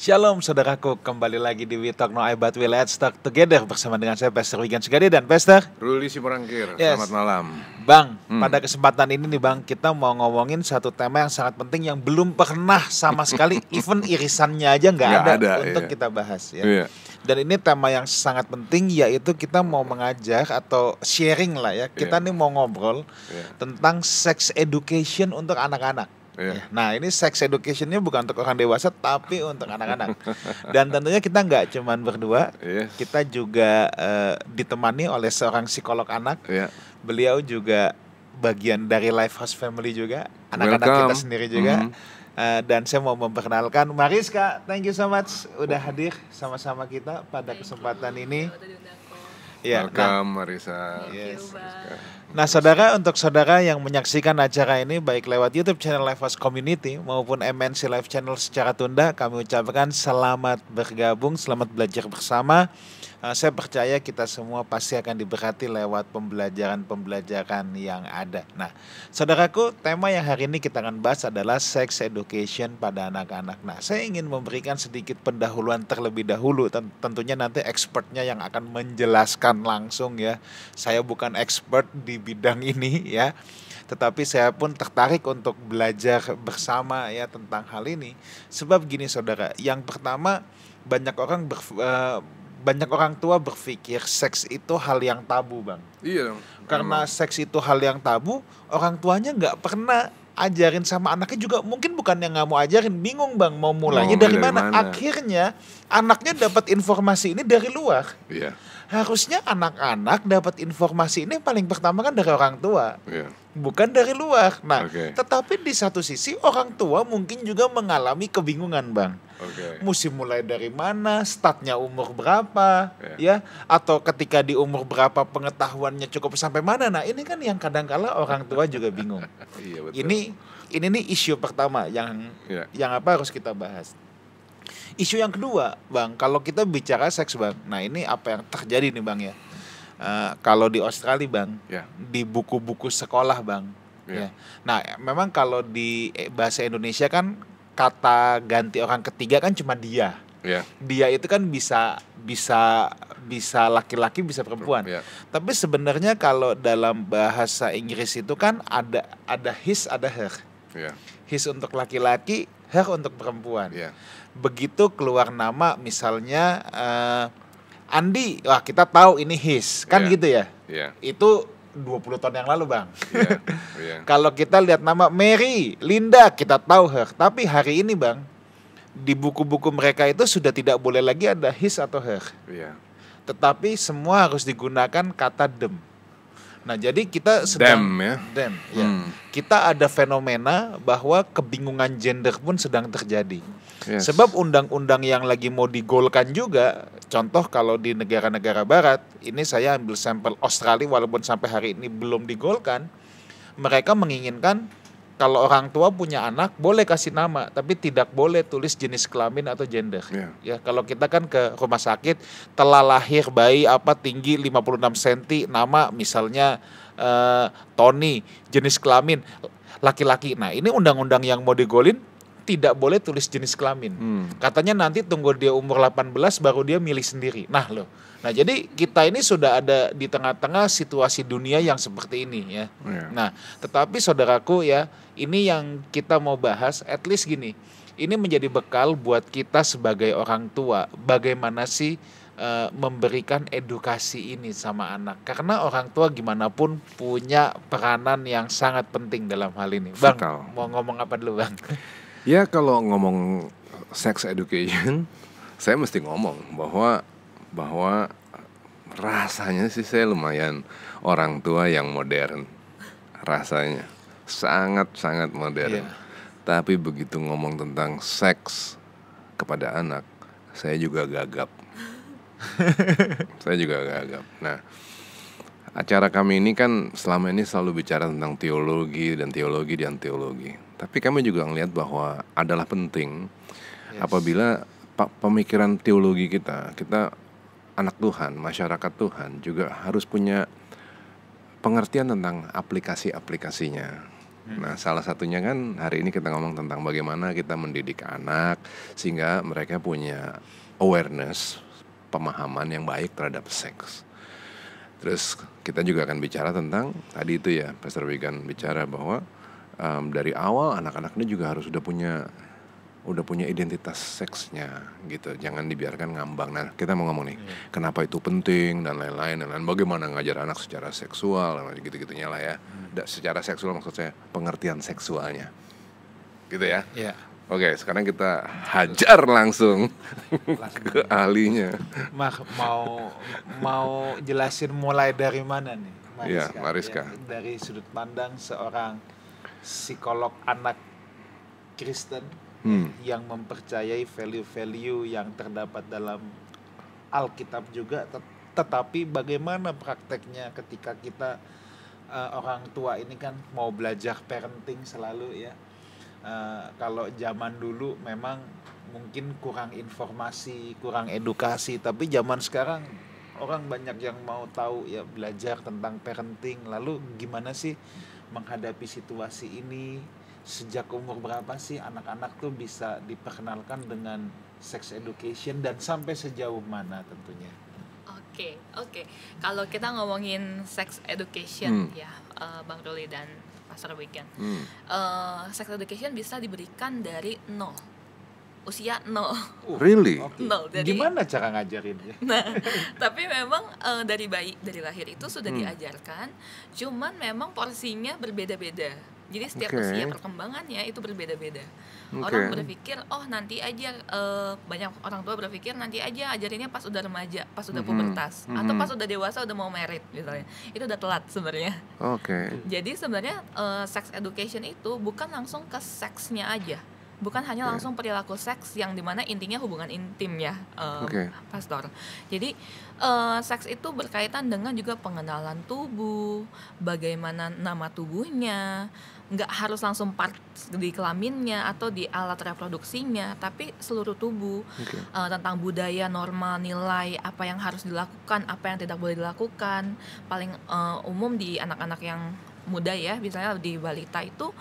Shalom saudaraku, kembali lagi di We Talk No I But We Let's Talk Together bersama dengan saya Pastor Wigan Sugade dan Pastor Ruli Siporangkir. Yes. Selamat malam Bang. Pada kesempatan ini nih Bang, kita mau ngomongin satu tema yang sangat penting yang belum pernah sama sekali even irisannya aja nggak ada untuk kita bahas ya. Iya. Dan ini tema yang sangat penting, yaitu kita mau mengajak atau sharing lah ya. Kita nih mau ngobrol tentang sex education untuk anak-anak. Nah ini sex educationnya bukan untuk orang dewasa tapi untuk anak-anak. Dan tentunya kita nggak cuman berdua, kita juga ditemani oleh seorang psikolog anak. Beliau juga bagian dari Lifehouse Family juga, anak-anak kita sendiri juga. Dan saya mau memperkenalkan Mariska, thank you so much udah hadir sama-sama kita pada kesempatan ini. Welcome Marisa. Yes. Nah saudara, untuk saudara yang menyaksikan acara ini baik lewat YouTube channel Lifehouse Community maupun MNC Live Channel secara tunda, kami ucapkan selamat bergabung, selamat belajar bersama. Saya percaya kita semua pasti akan diberkati lewat pembelajaran-pembelajaran yang ada. Nah, saudaraku, tema yang hari ini kita akan bahas adalah sex education pada anak-anak. Nah, saya ingin memberikan sedikit pendahuluan terlebih dahulu. Tentunya nanti expertnya yang akan menjelaskan langsung ya. Saya bukan expert di bidang ini ya. Tetapi saya pun tertarik untuk belajar bersama ya tentang hal ini. Sebab gini saudara, yang pertama banyak orang tua berpikir seks itu hal yang tabu bang. Iya dong. Karena seks itu hal yang tabu, orang tuanya nggak pernah ajarin sama anaknya juga. Mungkin bukan yang nggak mau ajarin, bingung bang mau mulainya dari mana. Akhirnya anaknya dapat informasi ini dari luar. Iya. Harusnya anak-anak dapat informasi ini paling pertama kan dari orang tua, bukan dari luar. Nah, tetapi di satu sisi orang tua mungkin juga mengalami kebingungan bang. Mesti mulai dari mana, startnya umur berapa, ya, atau ketika di umur berapa pengetahuannya cukup sampai mana. Nah ini kan yang kadang-kala orang tua juga bingung. Iya, betul. Ini nih isu pertama yang harus kita bahas. Isu yang kedua, bang, kalau kita bicara seks, bang, nah ini apa yang terjadi nih, bang ya? Kalau di Australia, bang, di buku-buku sekolah, bang, ya. Nah, memang kalau di bahasa Indonesia kan kata ganti orang ketiga kan cuma dia. Dia itu kan bisa laki-laki, bisa perempuan. Tapi sebenarnya kalau dalam bahasa Inggris itu kan ada his, ada her. His untuk laki-laki, her untuk perempuan. Begitu keluar nama misalnya Andi, wah kita tahu ini his, kan gitu ya. Itu 20 tahun yang lalu bang. Kalau kita lihat nama Mary, Linda, kita tahu her. Tapi hari ini bang, di buku-buku mereka itu sudah tidak boleh lagi ada his atau her. Tetapi semua harus digunakan kata them. Nah jadi kita sedang them, kita ada fenomena bahwa kebingungan gender pun sedang terjadi. Sebab undang-undang yang lagi mau digolkan juga, contoh kalau di negara-negara barat, ini saya ambil sampel Australia walaupun sampai hari ini belum digolkan, mereka menginginkan kalau orang tua punya anak boleh kasih nama, tapi tidak boleh tulis jenis kelamin atau gender. Ya, kalau kita kan ke rumah sakit, telah lahir bayi apa tinggi 56 cm, nama misalnya Tony, jenis kelamin laki-laki. Nah, ini undang-undang yang mau digolin tidak boleh tulis jenis kelamin. Katanya nanti tunggu dia umur 18 baru dia milih sendiri. Nah, jadi kita ini sudah ada di tengah-tengah situasi dunia yang seperti ini ya. Nah, tetapi saudaraku ya, ini yang kita mau bahas, at least gini. Ini menjadi bekal buat kita sebagai orang tua. Bagaimana sih memberikan edukasi ini sama anak? Karena orang tua gimana pun punya peranan yang sangat penting dalam hal ini. Bang, mau ngomong apa dulu bang? Ya kalau ngomong sex education, saya mesti ngomong bahwa rasanya sih saya lumayan orang tua yang modern. Rasanya sangat modern. Tapi begitu ngomong tentang seks kepada anak, saya juga gagap. Nah, acara kami ini kan selama ini selalu bicara tentang teologi. Tapi kami juga melihat bahwa adalah penting apabila pemikiran teologi kita anak Tuhan, masyarakat Tuhan juga harus punya pengertian tentang aplikasi-aplikasinya. Nah, salah satunya kan hari ini kita ngomong tentang bagaimana kita mendidik anak sehingga mereka punya awareness, pemahaman yang baik terhadap seks. Terus kita juga akan bicara tentang tadi itu ya, Pastor Wigan bicara bahwa dari awal anak-anak ini juga harus udah punya identitas seksnya gitu, jangan dibiarkan ngambang. Nah, kita mau ngomong nih, kenapa itu penting dan lain-lain, bagaimana ngajar anak secara seksual, gitu-gitunya lah ya. Secara seksual maksud saya pengertian seksualnya, gitu ya. Oke, sekarang kita hajar langsung ke ahlinya. Mau jelasin mulai dari mana nih, Mariska? Ya, dari sudut pandang seorang psikolog anak Kristen yang mempercayai value-value yang terdapat dalam Alkitab juga, tetapi bagaimana prakteknya ketika kita orang tua ini kan mau belajar parenting selalu ya. Kalau zaman dulu memang mungkin kurang informasi, kurang edukasi, tapi zaman sekarang orang banyak yang mau tahu ya, belajar tentang parenting. Lalu gimana sih menghadapi situasi ini? Sejak umur berapa sih anak-anak tuh bisa diperkenalkan dengan sex education dan sampai sejauh mana tentunya? Oke. Kalau kita ngomongin sex education ya, Bang Ruli dan Pastor Wigan, sex education bisa diberikan dari 0, usia 0. Really? Okay. 0. Jadi, gimana cara ngajarinnya? Nah, tapi memang dari lahir itu sudah diajarkan, cuman memang porsinya berbeda-beda. Jadi setiap usia perkembangannya itu berbeda-beda. Orang berpikir nanti aja, banyak orang tua berpikir nanti aja ajarinnya pas udah remaja, pas udah pubertas, atau pas udah dewasa udah mau married misalnya. Itu udah telat sebenarnya. Jadi sebenarnya sex education itu bukan langsung ke seksnya aja. Bukan hanya langsung perilaku seks yang dimana intinya hubungan intim ya, Pastor. Jadi seks itu berkaitan dengan juga pengenalan tubuh, bagaimana nama tubuhnya, nggak harus langsung part di kelaminnya atau di alat reproduksinya, tapi seluruh tubuh, tentang budaya, norma, nilai, apa yang harus dilakukan, apa yang tidak boleh dilakukan. Paling umum di anak-anak yang muda ya, misalnya di balita itu,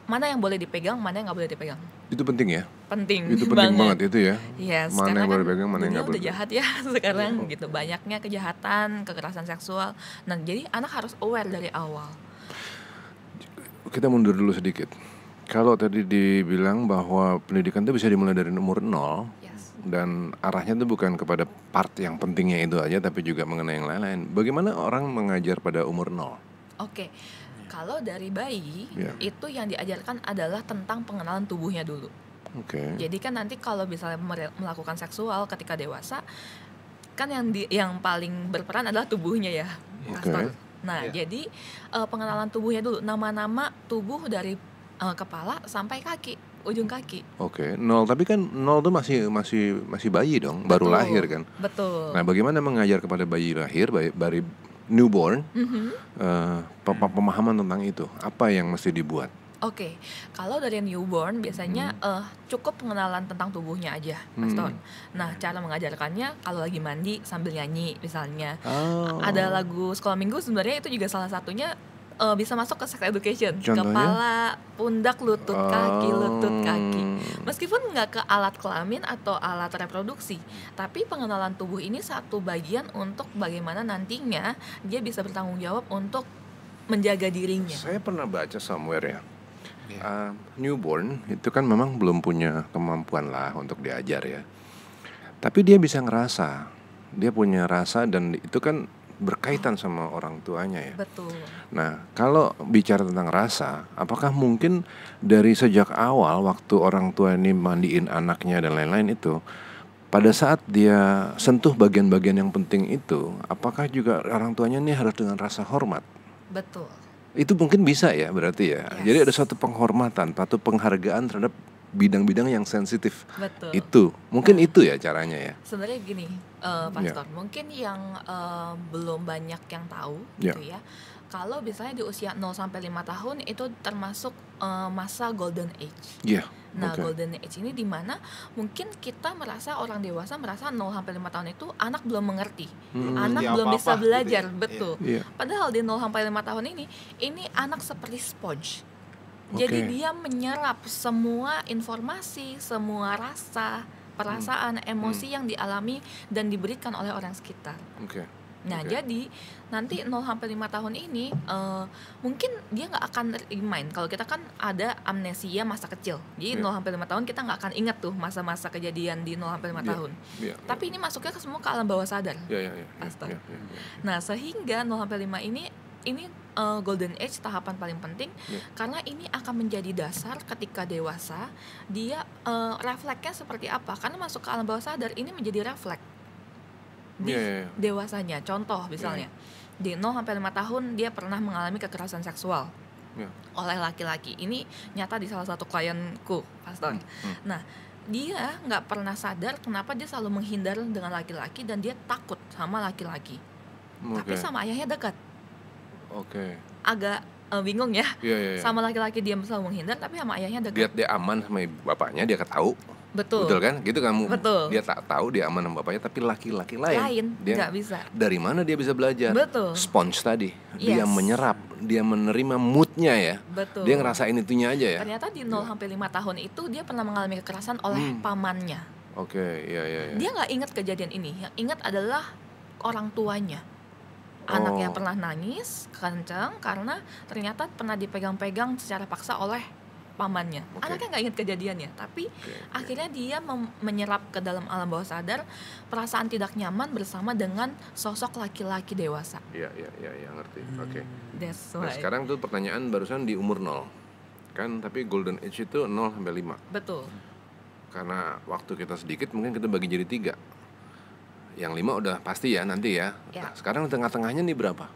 mana yang boleh dipegang, mana yang nggak boleh dipegang. Itu penting ya? Penting banget itu ya. Yes, mana yang boleh dipegang, mana yang nggak boleh. Udah jahat ya sekarang gitu, banyaknya kejahatan, kekerasan seksual. Nah, jadi anak harus aware dari awal. Kita mundur dulu sedikit. Kalau tadi dibilang bahwa pendidikan itu bisa dimulai dari umur 0, dan arahnya itu bukan kepada part yang pentingnya itu aja, tapi juga mengenai yang lain-lain. Bagaimana orang mengajar pada umur 0? Kalau dari bayi, itu yang diajarkan adalah tentang pengenalan tubuhnya dulu. Jadi kan nanti kalau misalnya melakukan seksual ketika dewasa, kan yang paling berperan adalah tubuhnya ya, Pastor. Nah, jadi pengenalan tubuhnya dulu, nama-nama tubuh dari kepala sampai kaki, ujung kaki. 0, tapi kan 0 tuh masih bayi dong, baru lahir kan. Betul. Nah, bagaimana mengajar kepada bayi lahir, bayi newborn, pemahaman tentang itu, apa yang mesti dibuat? Kalau dari newborn biasanya cukup pengenalan tentang tubuhnya aja, Pastor. Nah, cara mengajarkannya kalau lagi mandi sambil nyanyi misalnya. Ada lagu sekolah minggu, sebenarnya itu juga salah satunya bisa masuk ke sex education. Contohnya? Kepala, pundak, lutut kaki. Meskipun nggak ke alat kelamin atau alat reproduksi, tapi pengenalan tubuh ini satu bagian untuk bagaimana nantinya dia bisa bertanggung jawab untuk menjaga dirinya. Saya pernah baca somewhere ya, newborn itu kan memang belum punya kemampuan lah untuk diajar ya, tapi dia bisa ngerasa, dia punya rasa, dan itu kan berkaitan sama orang tuanya ya. Betul. Nah, kalau bicara tentang rasa, apakah mungkin dari sejak awal waktu orang tua ini mandiin anaknya dan lain-lain itu, pada saat dia sentuh bagian-bagian yang penting itu, apakah juga orang tuanya ini harus dengan rasa hormat? Betul. Itu mungkin bisa ya berarti ya. Jadi ada suatu penghormatan, suatu penghargaan terhadap bidang-bidang yang sensitif. Betul. Itu mungkin itu ya caranya ya. Sebenarnya gini, Pastor, mungkin yang belum banyak yang tahu gitu ya. Kalau misalnya di usia 0 sampai 5 tahun itu termasuk masa golden age. Nah, golden age ini di mana mungkin kita merasa, orang dewasa merasa 0 sampai 5 tahun itu anak belum mengerti. Anak belum bisa belajar, gitu ya. Betul. Padahal di 0 sampai 5 tahun ini anak seperti sponge. Jadi dia menyerap semua informasi, semua rasa, perasaan, emosi yang dialami dan diberikan oleh orang sekitar. Nah, jadi nanti 0-5 tahun ini mungkin dia nggak akan remind. Kalau kita kan ada amnesia masa kecil. Jadi 0-5 tahun kita nggak akan ingat tuh masa-masa kejadian di 0-5 tahun. Tapi ini masuknya ke semua ke alam bawah sadar. Nah, sehingga 0-5 ini golden age, tahapan paling penting, karena ini akan menjadi dasar ketika dewasa dia refleksnya seperti apa. Karena masuk ke alam bawah sadar ini menjadi refleks di dewasanya. Contoh misalnya di 0-5 tahun dia pernah mengalami kekerasan seksual oleh laki-laki. Ini nyata di salah satu klienku, Pastor. Nah, dia nggak pernah sadar kenapa dia selalu menghindar dengan laki-laki dan dia takut sama laki-laki. Tapi sama ayahnya dekat. Agak bingung ya. Sama laki-laki dia selalu menghindar, tapi sama ayahnya dekat. Dia aman sama bapaknya, dia ketahu. Betul kan? Gitu kamu. Betul. Dia tak tahu dia aman sama bapaknya, tapi laki-laki lain dia nggak bisa. Dari mana dia bisa belajar? Betul. Sponge tadi. Dia menyerap, dia menerima moodnya ya. Betul. Dia ngerasain itunya aja ya. Ternyata di 0-5 tahun itu dia pernah mengalami kekerasan oleh pamannya. Dia nggak ingat kejadian ini. Yang ingat adalah orang tuanya. Anaknya pernah nangis kencang karena ternyata pernah dipegang-pegang secara paksa oleh pamannya. Anaknya nggak ingat kejadiannya, tapi akhirnya dia menyerap ke dalam alam bawah sadar perasaan tidak nyaman bersama dengan sosok laki-laki dewasa. Iya, ngerti. That's why. Nah, sekarang tuh pertanyaan barusan di umur 0 kan, tapi golden age itu 0-5. Betul. Karena waktu kita sedikit, mungkin kita bagi jadi 3. Yang 5 udah pasti ya nanti ya. Nah, sekarang tengah-tengahnya nih berapa?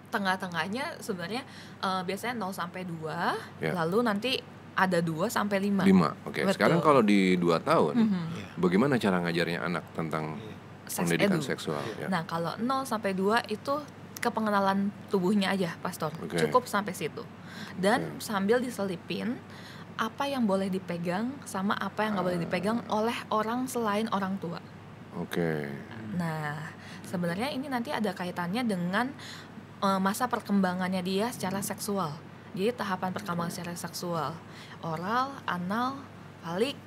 Tengah-tengahnya sebenarnya biasanya 0-2, lalu nanti ada 2-5. 5. Sekarang kalau di 2 tahun, bagaimana cara ngajarnya anak tentang pendidikan seksual? Nah, kalau 0-2 itu kepengenalan tubuhnya aja, Pastor. Cukup sampai situ. Dan sambil diselipin apa yang boleh dipegang sama apa yang nggak boleh dipegang oleh orang selain orang tua. Nah, sebenarnya ini nanti ada kaitannya dengan masa perkembangannya dia secara seksual. Jadi tahapan perkembangan secara seksual, oral, anal, falik.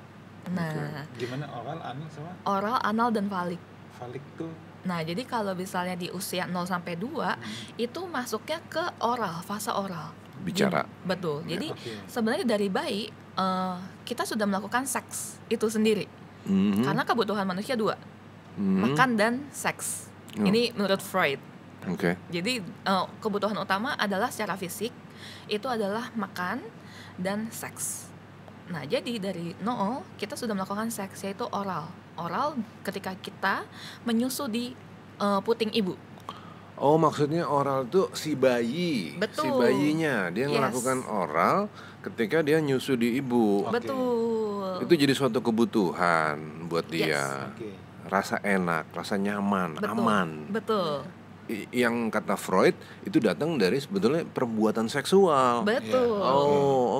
Nah, gimana oral, anal sama? Oral, anal dan falik. Falik tuh. Nah, jadi kalau misalnya di usia 0-2 itu masuknya ke oral, fase oral. Bicara. Betul. Jadi sebenarnya dari bayi kita sudah melakukan seks itu sendiri. Karena kebutuhan manusia 2. Makan dan seks. Ini menurut Freud. Jadi kebutuhan utama adalah secara fisik, itu adalah makan dan seks. Nah, jadi dari 0 kita sudah melakukan seks, yaitu oral. Oral ketika kita menyusu di puting ibu. Maksudnya oral tuh si bayi. Betul. Si bayinya dia melakukan oral ketika dia nyusu di ibu. Betul. Itu jadi suatu kebutuhan buat dia. Rasa enak, rasa nyaman, aman. Betul. Yang kata Freud itu datang dari sebetulnya perbuatan seksual. Betul.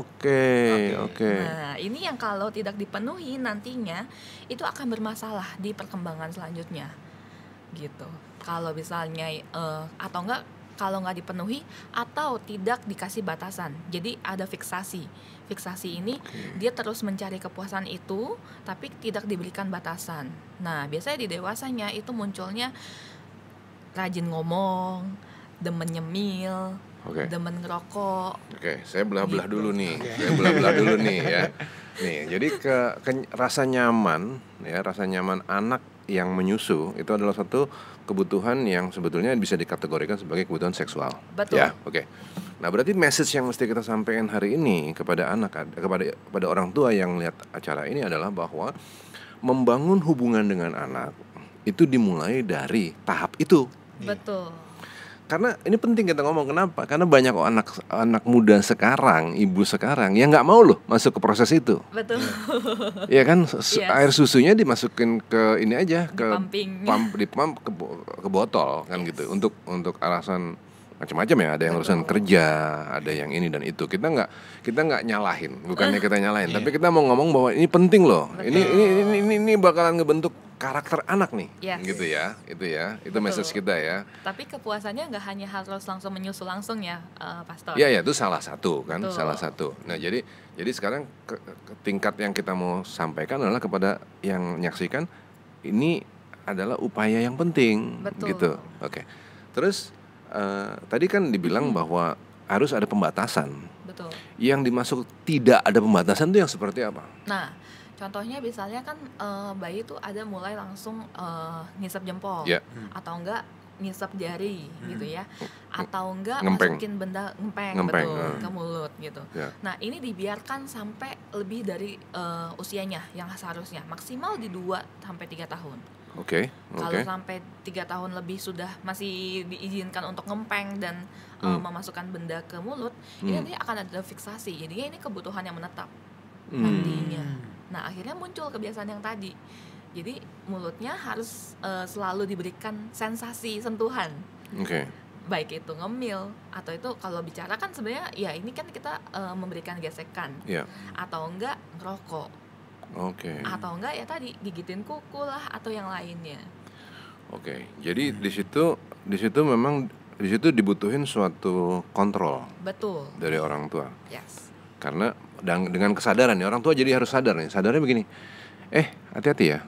Oke. Nah, ini yang kalau tidak dipenuhi nantinya itu akan bermasalah di perkembangan selanjutnya. Gitu. Kalau misalnya atau enggak, kalau nggak dipenuhi atau tidak dikasih batasan. Jadi ada fiksasi. Fiksasi ini dia terus mencari kepuasan itu tapi tidak diberikan batasan. Nah, biasanya di dewasanya itu munculnya rajin ngomong, demen nyemil, demen ngerokok. Saya belah-belah dulu nih. Saya belah-belah dulu nih ya. Nih, jadi rasa nyaman ya, rasa nyaman anak yang menyusu itu adalah satu kebutuhan yang sebetulnya bisa dikategorikan sebagai kebutuhan seksual. Betul. Ya, Nah, berarti message yang mesti kita sampaikan hari ini kepada anak, kepada orang tua yang lihat acara ini adalah bahwa membangun hubungan dengan anak itu dimulai dari tahap itu. Betul. Karena ini penting kita ngomong, kenapa? Karena banyak anak muda sekarang, ibu sekarang yang nggak mau loh masuk ke proses itu. Betul. Iya kan, air susunya dimasukin ke ini aja, dipump ke botol kan gitu, untuk alasan macam-macam ya. Ada yang urusan kerja, ada yang ini dan itu. Kita nggak nyalahin, bukannya kita nyalahin, tapi kita mau ngomong bahwa ini penting loh. Ini bakalan ngebentuk karakter anak nih, Yes. gitu ya, itu Betul. message kita ya. Tapi kepuasannya nggak hanya harus langsung menyusul langsung ya, Pastor. Iya, itu salah satu kan, Betul. salah satu. Nah, jadi sekarang tingkat yang kita mau sampaikan adalah kepada yang menyaksikan, ini adalah upaya yang penting. Betul. Gitu. Oke. Terus tadi kan dibilang bahwa harus ada pembatasan. Betul. Yang dimaksud tidak ada pembatasan itu yang seperti apa? Nah, contohnya misalnya kan bayi tuh ada mulai langsung ngisap jempol, Ya. atau enggak ngisap jari gitu ya, atau enggak Ngempeng. masukin benda ngempeng Ngempeng, betul ke mulut gitu. Ya. Nah, ini dibiarkan sampai lebih dari usianya yang seharusnya maksimal di 2 sampai 3 tahun. Oke. Kalau sampai 3 tahun lebih sudah masih diizinkan untuk ngempeng dan memasukkan benda ke mulut, ini nanti akan ada fiksasi. Jadinya ini kebutuhan yang menetap nantinya. Nah, akhirnya muncul kebiasaan yang tadi. Jadi mulutnya harus selalu diberikan sensasi sentuhan. Oke. Baik itu ngemil atau itu kalau bicara kan sebenarnya ya ini kan kita memberikan gesekan. Ya. Atau enggak ngerokok. Oke. Atau enggak ya tadi gigitin kuku lah atau yang lainnya. Oke. Jadi di situ memang dibutuhin suatu kontrol Betul. dari orang tua. Yes. Karena dengan kesadaran nih, orang tua jadi harus sadar nih. Sadarnya begini. Hati-hati ya.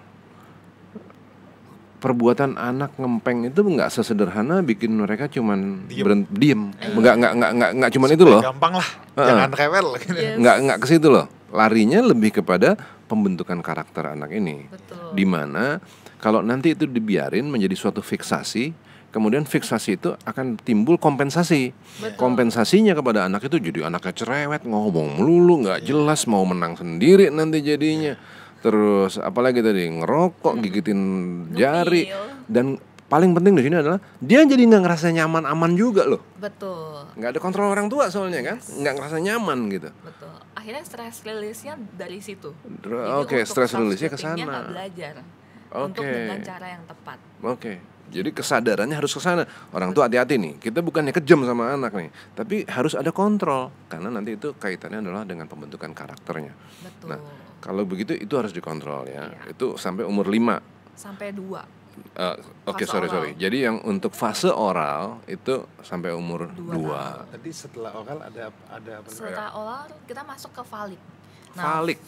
Perbuatan anak ngempeng itu nggak sesederhana bikin mereka cuman diem. Nggak cuman itu loh. Gampang lah, jangan rewel. Yes. Nggak ke situ loh. Larinya lebih kepada pembentukan karakter anak ini. Betul. Dimana kalau nanti itu dibiarin menjadi suatu fiksasi, kemudian fiksasi itu akan timbul kompensasi. Betul. Kompensasinya kepada anak itu jadi anaknya cerewet, ngomong melulu, nggak jelas, mau menang sendiri nanti jadinya. Terus apalagi tadi ngerokok, gigitin jari, dan paling penting di sini adalah dia jadi nggak ngerasa nyaman aman juga loh. Betul. Nggak ada kontrol orang tua soalnya kan, nggak ngerasa nyaman gitu. Betul. Akhirnya stress release-nya dari situ. Oke, stress release-nya ke sana. Nggak belajar untuk Oke. dengan cara yang tepat. Oke. Jadi kesadarannya harus ke sana. Orang tua hati-hati nih. Kita bukannya kejam sama anak nih, tapi harus ada kontrol karena nanti itu kaitannya adalah dengan pembentukan karakternya. Betul. Nah, kalau begitu itu harus dikontrol ya. Iya. Itu sampai umur 5. Sampai 2. Oke, Fase sorry. oral. Jadi yang untuk fase oral itu sampai umur 2. Tadi setelah oral ada apa? Setelah oral kita masuk ke falik. Falik.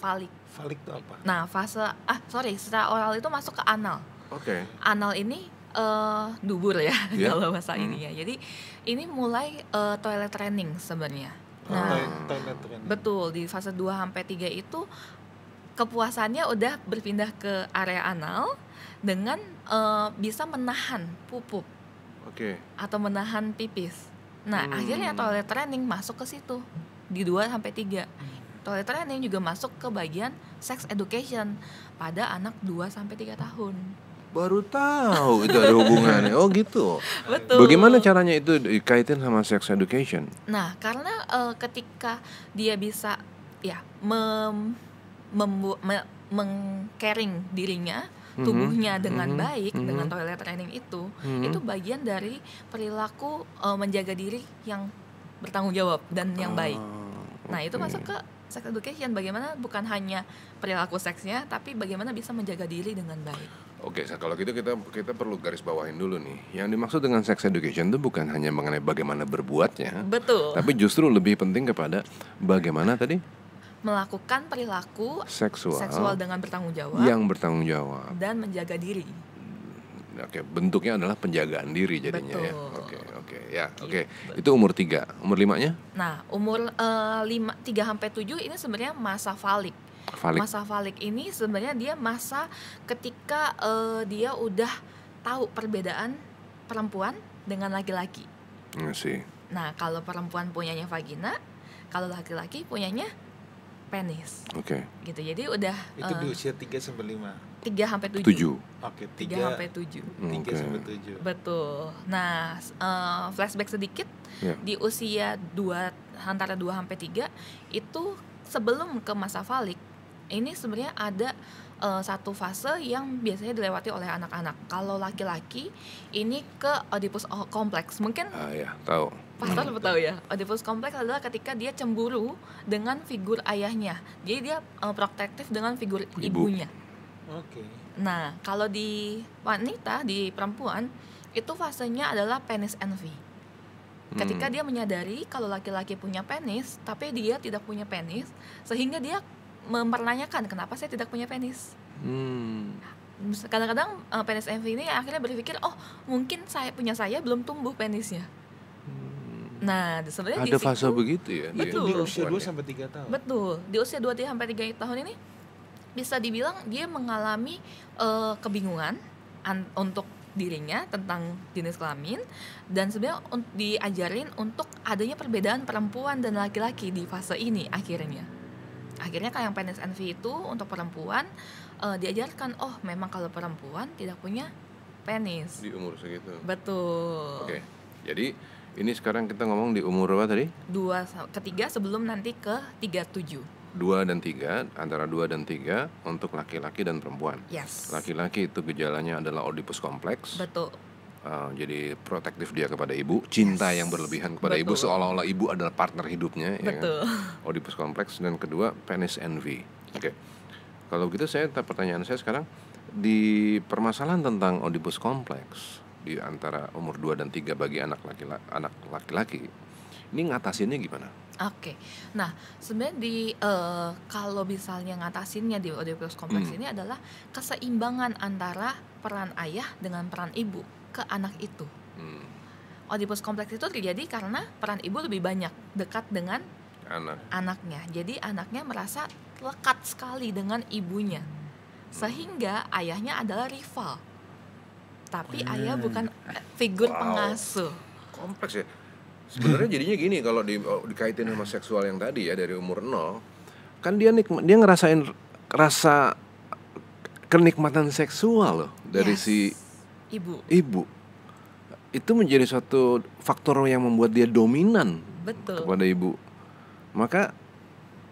Falik itu apa? Nah, setelah oral itu masuk ke anal. Oke. Anal ini dubur ya, Yeah. kalau bahasa ini ya. Jadi ini mulai toilet training sebenarnya. Nah, Toilet training. betul, di fase 2 sampai 3 itu kepuasannya udah berpindah ke area anal dengan bisa menahan pupuk Oke. atau menahan pipis. Nah, akhirnya toilet training masuk ke situ di 2 sampai 3. Toilet training juga masuk ke bagian sex education pada anak 2 sampai 3 tahun. Baru tahu itu ada hubungannya. Oh gitu. Betul. Bagaimana caranya itu dikaitin sama sex education? Nah, karena ketika dia bisa ya meng-caring dirinya, tubuhnya dengan baik dengan toilet training itu bagian dari perilaku menjaga diri yang bertanggung jawab dan yang baik. Nah, itu masuk ke sex education, bagaimana bukan hanya perilaku seksnya tapi bagaimana bisa menjaga diri dengan baik. Oke, kalau gitu kita perlu garis bawahin dulu nih. Yang dimaksud dengan sex education itu bukan hanya mengenai bagaimana berbuatnya, Betul. tapi justru lebih penting kepada bagaimana tadi Melakukan perilaku seksual dengan bertanggung jawab yang bertanggung jawab. dan menjaga diri. Oke, bentuknya adalah penjagaan diri jadinya. Betul. Ya. Oke. Oke. Itu umur 3. Umur 5-nya? Nah, umur 3 sampai 7 ini sebenarnya masa falik. Masa falik ini sebenarnya dia masa ketika dia udah tahu perbedaan perempuan dengan laki-laki. Sih. Nah, kalau perempuan punyanya vagina, kalau laki-laki punyanya penis. Oke. Gitu. Jadi udah Itu di usia 3 sampai 5. 3 sampai 7. 7. Oke, 3 sampai 7. 3 sampai 7. Betul. Nah, flashback sedikit. Ya. Di usia antara 2 sampai 3 itu sebelum ke masa falik, ini sebenarnya ada satu fase yang biasanya dilewati oleh anak-anak. Kalau laki-laki ini ke Oedipus complex. Mungkin Ya, tahu. Pastor tahu ya. Oedipus complex adalah ketika dia cemburu dengan figur ayahnya. Jadi dia protektif dengan figur ibunya. Oke. Nah, kalau di wanita, di perempuan, itu fasenya adalah penis envy. Ketika dia menyadari kalau laki-laki punya penis, tapi dia tidak punya penis, sehingga dia mempertanyakan kenapa saya tidak punya penis. Kadang-kadang penis envy ini akhirnya berpikir, oh mungkin saya belum tumbuh penisnya. Nah, sebenarnya ada fase begitu ya. Betul. Di usia 2-3 tahun. Betul. Di usia 2-3 tahun ini bisa dibilang dia mengalami kebingungan untuk dirinya tentang jenis kelamin, dan sebenarnya diajarin untuk adanya perbedaan perempuan dan laki-laki di fase ini akhirnya kayak yang penis envy itu untuk perempuan diajarkan, oh memang kalau perempuan tidak punya penis di umur segitu. Betul. Oke. Jadi ini sekarang kita ngomong di umur apa tadi? 2-3 sebelum nanti ke 37. 2 dan 3, antara 2 dan 3 untuk laki-laki dan perempuan. Yes. Laki-laki itu gejalanya adalah Oedipus kompleks. Betul. Jadi protektif dia kepada ibu, cinta yang berlebihan kepada ibu, seolah-olah ibu adalah partner hidupnya. Betul. Ya kan? Oedipus kompleks. Dan kedua, penis envy. Oke. Kalau gitu pertanyaan saya sekarang, di permasalahan tentang Oedipus kompleks di antara umur 2 dan 3 bagi anak laki-laki, ini ngatasinnya gimana? Oke. Nah, sebenarnya kalau misalnya ngatasinnya di Oedipus kompleks ini adalah keseimbangan antara peran ayah dengan peran ibu ke anak itu. Oedipus kompleks itu terjadi karena peran ibu lebih banyak dekat dengan anaknya. Jadi anaknya merasa lekat sekali dengan ibunya. Sehingga ayahnya adalah rival. Tapi ayah bukan figur pengasuh. Kompleks ya. Sebenarnya jadinya gini, kalau dikaitin sama seksual yang tadi ya, dari umur 0, kan dia ngerasain rasa kenikmatan seksual loh dari si ibu. Itu menjadi suatu faktor yang membuat dia dominan. Betul. Kepada ibu. Maka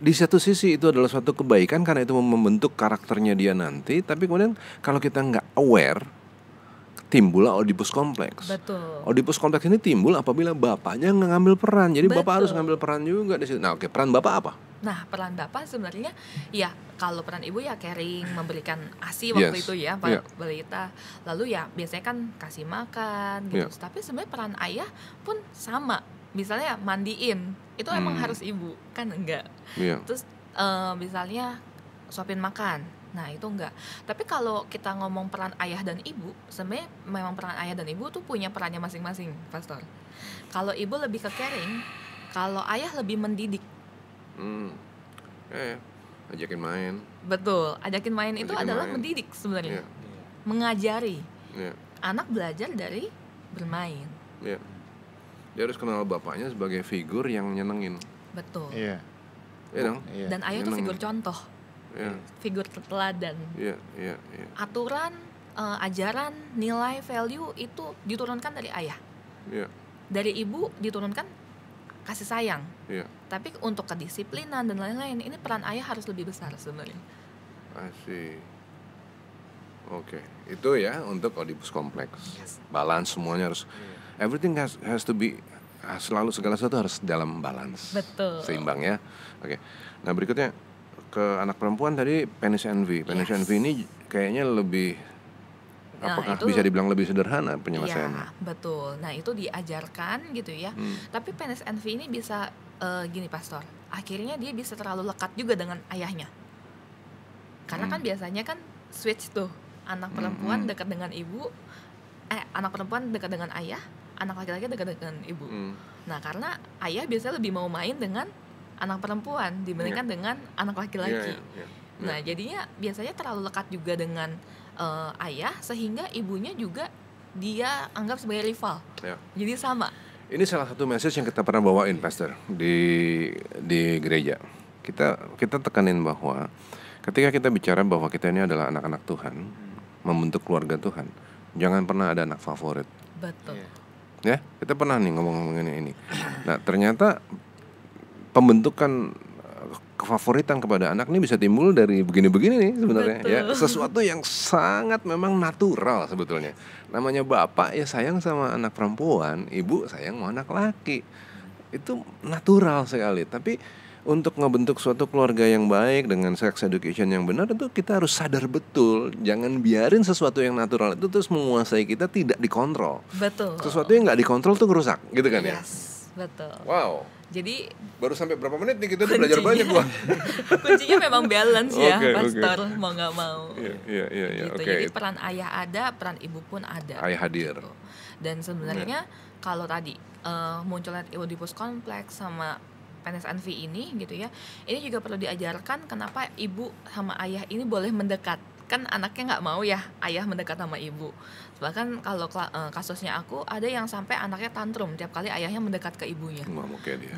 di satu sisi itu adalah suatu kebaikan karena itu membentuk karakternya dia nanti. Tapi kemudian kalau kita nggak aware, timbullah Oedipus kompleks. Betul. Oedipus kompleks ini timbul apabila bapaknya ngambil peran. Jadi bapak harus ngambil peran juga di situ. Nah, oke, peran bapak apa? Nah, peran bapak sebenarnya ya kalau peran ibu ya caring, memberikan ASI waktu itu ya balita. Lalu ya biasanya kan kasih makan gitu. Tapi sebenarnya peran ayah pun sama. Misalnya mandiin, itu emang harus ibu, kan enggak. Terus misalnya suapin makan. Nah itu enggak. Tapi kalau kita ngomong peran ayah dan ibu, sebenarnya memang peran ayah dan ibu tuh punya perannya masing-masing, Pastor. Kalau ibu lebih ke caring, kalau ayah lebih mendidik. Ajakin main. Betul, ajakin main itu adalah mendidik sebenarnya. Mengajari. Anak belajar dari bermain. Dia harus kenal bapaknya sebagai figur yang nyenengin. Betul. Iya dong. Dan ayah itu figur contoh. Figur teladan. Aturan, ajaran, nilai, value itu diturunkan dari ayah. Dari ibu diturunkan kasih sayang. Tapi untuk kedisiplinan dan lain-lain, ini peran ayah harus lebih besar sebenarnya. Asik. Oke, itu ya untuk Oedipus kompleks. Balance semuanya harus. Everything has to be, selalu segala sesuatu harus dalam balance. Betul. Seimbang ya. Oke. Nah berikutnya ke anak perempuan tadi, penis envy. Penis envy ini kayaknya lebih, apakah bisa dibilang lebih sederhana penyelesaiannya? Ya, betul. Nah itu diajarkan gitu ya. Tapi penis envy ini bisa gini Pastor. Akhirnya dia bisa terlalu lekat juga dengan ayahnya. Karena kan biasanya kan switch tuh. Anak perempuan dekat dengan ibu, anak perempuan dekat dengan ayah, anak laki-laki dekat dengan ibu. Nah karena ayah biasanya lebih mau main dengan anak perempuan dibandingkan dengan anak laki-laki. Nah jadinya biasanya terlalu lekat juga dengan ayah, sehingga ibunya juga dia anggap sebagai rival. Jadi sama. Ini salah satu message yang kita pernah bawain, Pastor, di gereja. Kita tekanin bahwa ketika kita bicara bahwa kita ini adalah anak-anak Tuhan, membentuk keluarga Tuhan, jangan pernah ada anak favorit. Betul. Ya, kita pernah nih ngomong-ngomongin ini. Nah, ternyata pembentukan kefavoritan kepada anak ini bisa timbul dari begini-begini nih sebenarnya. Ya, sesuatu yang sangat memang natural sebetulnya. Namanya bapak ya sayang sama anak perempuan, ibu sayang sama anak laki. Itu natural sekali. Tapi untuk ngebentuk suatu keluarga yang baik dengan sex education yang benar itu kita harus sadar betul, jangan biarin sesuatu yang natural itu terus menguasai kita, tidak dikontrol. Betul. Sesuatu yang nggak dikontrol tuh ngerusak, gitu kan ya? Betul. Wow. Jadi baru sampai berapa menit nih kita udah belajar banyak gua. Kuncinya memang balance ya, Pastor, mau nggak mau. Iya. Gitu. Jadi peran ayah ada, peran ibu pun ada. Ayah hadir. Gitu. Dan sebenarnya kalau tadi munculnya Oedipus kompleks sama penis envy ini gitu ya, ini juga perlu diajarkan kenapa ibu sama ayah ini boleh mendekat. Kan anaknya nggak mau ya ayah mendekat sama ibu. Bahkan kalau kasusnya aku ada yang sampai anaknya tantrum tiap kali ayahnya mendekat ke ibunya.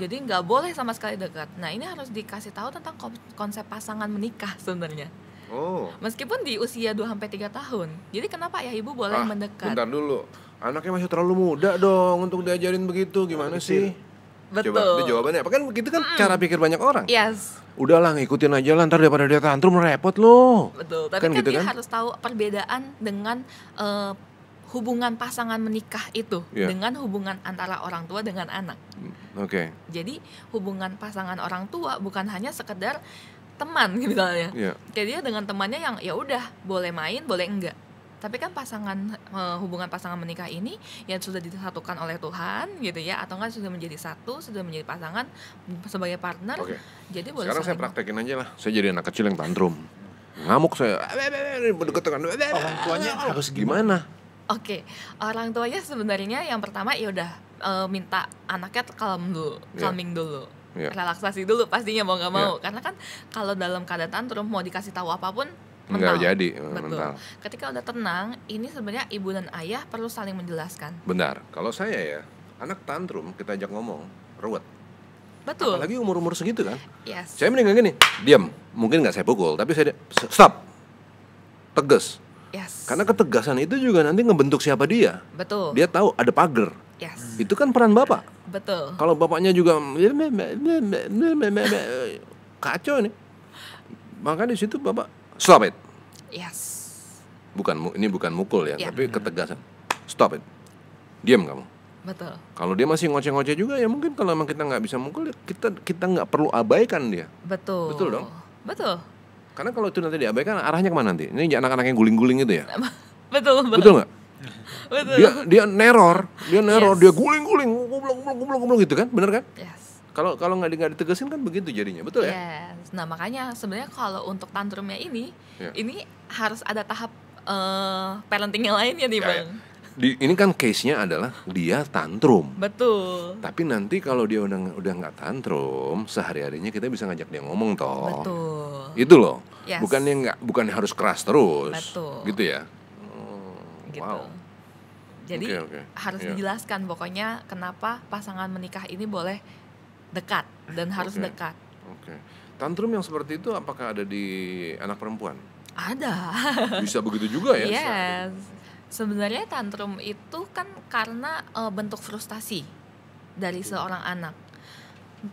Jadi nggak boleh sama sekali dekat. Nah ini harus dikasih tahu tentang konsep pasangan menikah sebenarnya. Meskipun di usia 2-3 tahun. Jadi kenapa ayah ibu boleh mendekat? Bentar dulu, anaknya masih terlalu muda dong untuk diajarin begitu, gimana sih? Betul. Coba jawabannya apa, kan begitu kan cara pikir banyak orang. Yes. Udahlah ngikutin aja lah, ntar daripada dia tantrum repot loh. Betul. Tapi kan gitu dia harus tahu perbedaan dengan hubungan pasangan menikah itu dengan hubungan antara orang tua dengan anak. Jadi hubungan pasangan orang tua bukan hanya sekedar teman misalnya. Kayak dia dengan temannya yang ya udah boleh main, boleh enggak. Tapi kan hubungan pasangan menikah ini yang sudah disatukan oleh Tuhan gitu ya, atau enggak sudah menjadi satu, sudah menjadi pasangan sebagai partner. Jadi boleh. Sekarang saya praktekin aja lah. Saya jadi anak kecil yang tantrum, ngamuk saya, berdekatan. Orang tuanya harus gimana? Orang tuanya sebenarnya yang pertama ya udah minta anaknya calming dulu. Relaksasi dulu pastinya mau nggak mau, karena kan kalau dalam keadaan tantrum mau dikasih tahu apapun nggak jadi. Betul. Mental. Ketika udah tenang, ini sebenarnya ibu dan ayah perlu saling menjelaskan. Benar. Kalau saya ya, anak tantrum kita ajak ngomong, ruwet. Betul. Apalagi umur segitu kan. Yes. Saya mendingan gini, diam. Mungkin nggak saya pukul, tapi saya stop, tegas. Yes. Karena ketegasan itu juga nanti ngebentuk siapa dia. Betul. Dia tahu ada pagar. Yes. Itu kan peran bapak. Betul. Kalau bapaknya juga kacau nih, maka di situ bapak stop it. Yes. Ini bukan mukul ya, tapi ketegasan. Stop it. Diam kamu. Betul. Kalau dia masih ngoceh-ngoceh juga ya mungkin kalau emang kita nggak bisa mukul, kita nggak perlu abaikan dia. Betul. Betul dong. Betul. Karena kalau itu nanti diabaikan, arahnya kemana nanti? Ini anak-anak yang guling-guling itu ya. Betul. Betul nggak? Betul. Dia neror, dia guling-guling, goblok gitu kan, bener kan? Yes. Kalau nggak ditegasin kan begitu jadinya, betul ya? Yes. Nah makanya sebenarnya kalau untuk tantrumnya ini harus ada tahap parenting yang lainnya nih Bang. Ini kan case-nya adalah dia tantrum. Betul. Tapi nanti kalau dia udah nggak tantrum, sehari-harinya kita bisa ngajak dia ngomong toh. Betul. Itu loh. Yes. Bukan harus keras terus. Betul. Gitu ya. Gitu. Wow. Jadi harus dijelaskan pokoknya kenapa pasangan menikah ini boleh dekat dan harus dekat. Tantrum yang seperti itu apakah ada di anak perempuan? Ada. Bisa begitu juga ya? Yes. Sebenarnya tantrum itu kan karena bentuk frustasi dari seorang anak.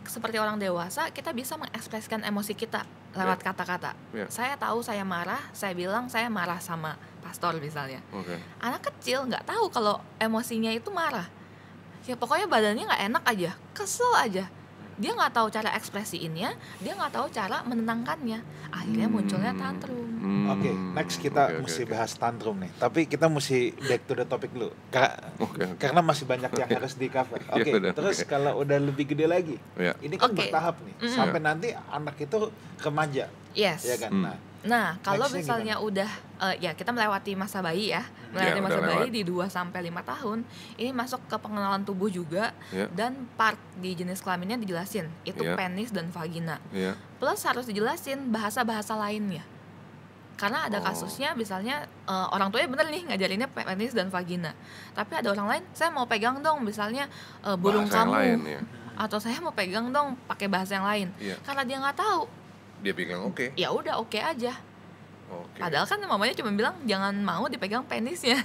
Seperti orang dewasa, kita bisa mengekspresikan emosi kita lewat kata-kata. Saya tahu saya marah, saya bilang saya marah sama pastor misalnya. Anak kecil nggak tahu kalau emosinya itu marah. Ya pokoknya badannya nggak enak aja, kesel aja. Dia nggak tahu cara ekspresiinnya, dia nggak tayu cara menenangkannya. Akhirnya munculnya tantrum. Next kita mesti bahas tantrum nih. Tapi kita mesti back to the topic dulu. Karena masih banyak yang harus di cover. Terus kalau udah lebih gede lagi, ini kan bertahap nih. Sampai nanti anak itu remaja. Yes. Ya kan. Nah, kalau misalnya udah kita melewati masa bayi ya. Melewati masa bayi di 2-5 tahun, ini masuk ke pengenalan tubuh juga dan part di jenis kelaminnya dijelasin. Itu penis dan vagina. Plus harus dijelasin bahasa-bahasa lainnya. Karena ada kasusnya misalnya orang tuanya bener nih ngajarinnya penis dan vagina. Tapi ada orang lain, saya mau pegang dong misalnya burung bahasa kamu. Lain, Atau saya mau pegang dong pakai bahasa yang lain. Karena dia nggak tahu. Dia pegang ya udah oke aja. Padahal kan mamanya cuma bilang jangan mau dipegang penisnya.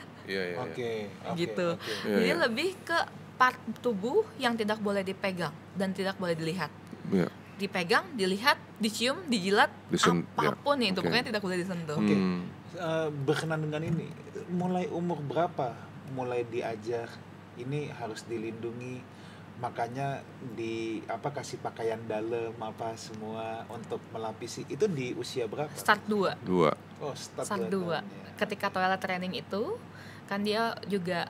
Gitu. Jadi lebih ke part tubuh yang tidak boleh dipegang dan tidak boleh dilihat. Dipegang, dilihat, dicium, dijilat, apapun itu pokoknya tidak boleh disentuh. Berkenan dengan ini, mulai umur berapa mulai diajar ini harus dilindungi, makanya kasih pakaian dalam apa semua untuk melapisi. Itu di usia berapa? Start 2. Oh, start 2. Ya. Ketika toilet training itu kan dia juga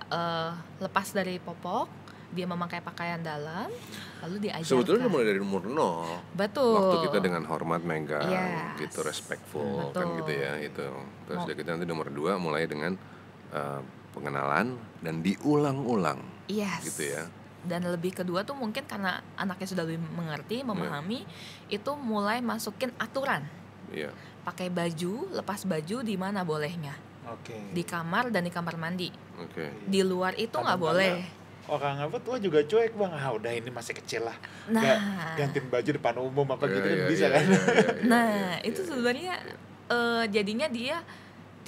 lepas dari popok, dia memakai pakaian dalam, lalu diajarkan. Sebetulnya mulai dari umur 0. Betul. Waktu kita dengan hormat megang, gitu, respectful, kan gitu ya, itu. Terus kita nanti nomor 2 mulai dengan pengenalan dan diulang-ulang. Gitu ya. Dan lebih kedua tuh mungkin karena anaknya sudah lebih mengerti, memahami, itu mulai masukin aturan. Pakai baju, lepas baju di mana bolehnya. Di kamar dan di kamar mandi. Di luar itu nggak boleh. Orang apa tua juga cuek bang, udah ini masih kecil lah, gantiin baju depan umum apa gitu kan bisa kan. Itu sebenarnya jadinya dia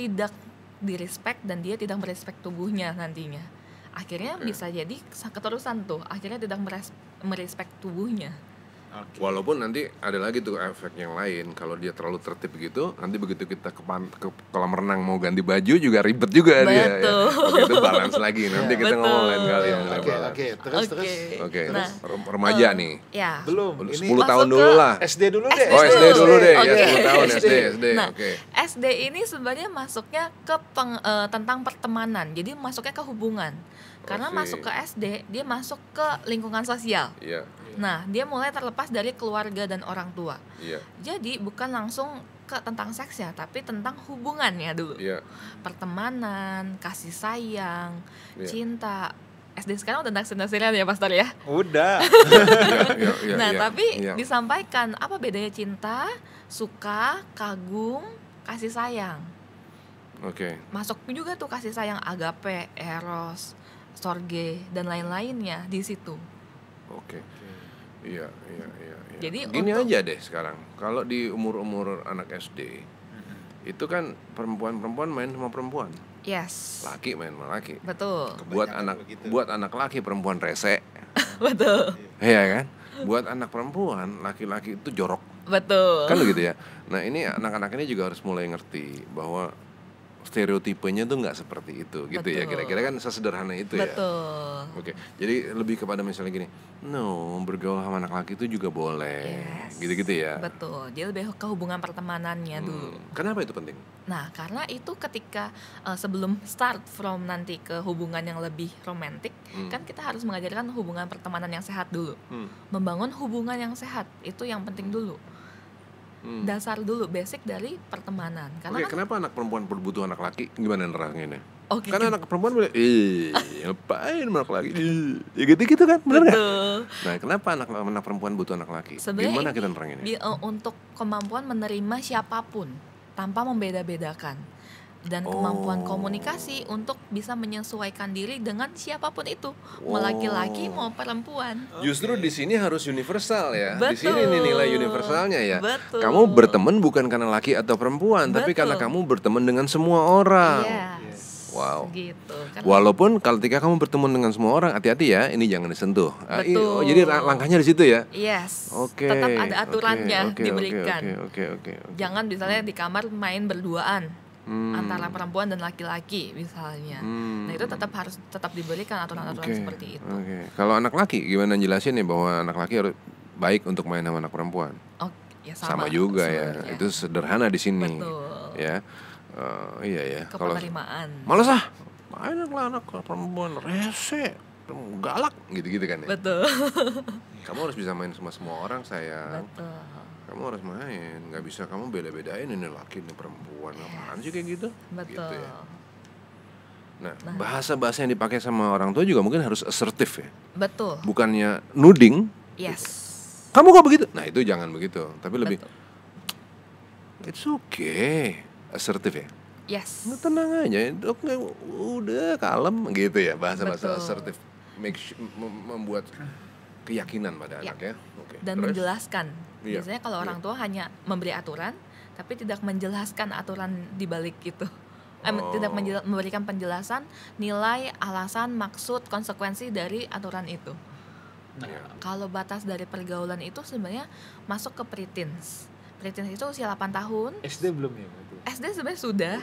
tidak direspek dan dia tidak merespek tubuhnya nantinya. Akhirnya bisa jadi keterusan tuh, akhirnya tidak merespek tubuhnya. Walaupun nanti ada lagi tuh efek yang lain, kalau dia terlalu tertib gitu, nanti begitu kita ke kolam renang mau ganti baju juga ribet juga dia. Begitu balance lagi, nanti kita ngomong lain kali yang terus. Remaja nih. Belum. 10 tahun dulu lah. SD dulu deh. SD dulu deh. Ya 10 tahun SD. SD ini sebenarnya masuknya ke tentang pertemanan. Jadi masuknya ke hubungan. Karena masuk ke SD, dia masuk ke lingkungan sosial. Nah, dia mulai terlepas dari keluarga dan orang tua. Jadi bukan langsung ke tentang seksnya, tapi tentang hubungannya dulu. Pertemanan, kasih sayang, cinta. SD sekarang udah naksir-naksiran ya Pastor ya? Udah. Tapi disampaikan apa bedanya cinta, suka, kagum, kasih sayang. Masuk juga tuh kasih sayang agape, eros, storge dan lain-lainnya di situ. Iya. Jadi gini aja deh sekarang, kalau di umur anak SD, itu kan perempuan main sama perempuan. Laki main sama laki. Betul. Buat anak laki perempuan rese. Betul. Iya kan? Buat anak perempuan laki-laki itu jorok. Betul. Kan begitu ya. Nah ini anak-anak ini juga harus mulai ngerti bahwa stereotipenya tuh nggak seperti itu gitu. Betul. Ya kira-kira kan sesederhana itu. Betul. Jadi lebih kepada misalnya gini, bergaul sama anak laki itu juga boleh, gitu-gitu ya. Betul. Jadi lebih ke hubungan pertemanannya dulu. Kenapa itu penting? Nah karena itu ketika sebelum start from nanti ke hubungan yang lebih romantik, kan kita harus mengajarkan hubungan pertemanan yang sehat dulu. Membangun hubungan yang sehat itu yang penting dulu. Dasar dulu, basic dari pertemanan. Karena kenapa anak perempuan butuh anak laki? Gimana neranginnya? Karena anak perempuan boleh, ngapain anak laki? Ya gitu kan, benar nggak? Nah, kenapa anak perempuan butuh anak laki? Gimana kita neranginnya? Untuk kemampuan menerima siapapun tanpa membeda-bedakan. Dan kemampuan komunikasi untuk bisa menyesuaikan diri dengan siapapun itu, mau laki-laki mau perempuan. Justru di sini harus universal ya. Betul. Di sini nih nilai universalnya ya. Betul. Kamu berteman bukan karena laki atau perempuan, tapi karena kamu berteman dengan semua orang. Wow. Gitu. Walaupun ketika kamu bertemu dengan semua orang, hati-hati ya, ini jangan disentuh. Jadi langkahnya di situ ya. Tetap ada aturannya diberikan. Jangan misalnya di kamar main berduaan. Antara perempuan dan laki-laki misalnya. Nah itu tetap diberikan aturan-aturan seperti itu. Kalau anak laki gimana jelasin nih bahwa anak laki harus baik untuk main sama anak perempuan? Sama juga ya. Itu sederhana di sini. Betul. Ya. Iya ya. Kalau penerimaan. Males main anak perempuan rese, galak gitu-gitu kan ya. Betul. Kamu harus bisa main sama semua orang sayang. Betul. Kamu harus main, nggak bisa kamu beda-bedain ini laki ini perempuan, apaan sih kayak gitu? Betul. Gitu ya. Nah, bahasa-bahasa yang dipakai sama orang tua juga mungkin harus assertif ya. Betul. Bukannya nuding. Gitu. Kamu kok begitu? Nah itu jangan begitu, tapi lebih it's okay, assertif ya. Tenang aja, udah kalem gitu ya, bahasa-bahasa assertif, membuat keyakinan pada anak ya. Dan terus, menjelaskan. Biasanya kalau orang tua hanya memberi aturan, tapi tidak menjelaskan aturan di balik itu. Tidak memberikan penjelasan, nilai, alasan, maksud, konsekuensi dari aturan itu. Kalau batas dari pergaulan itu sebenarnya masuk ke preteens. Preteens itu usia 8 tahun. SD belum ya? SD sebenarnya sudah.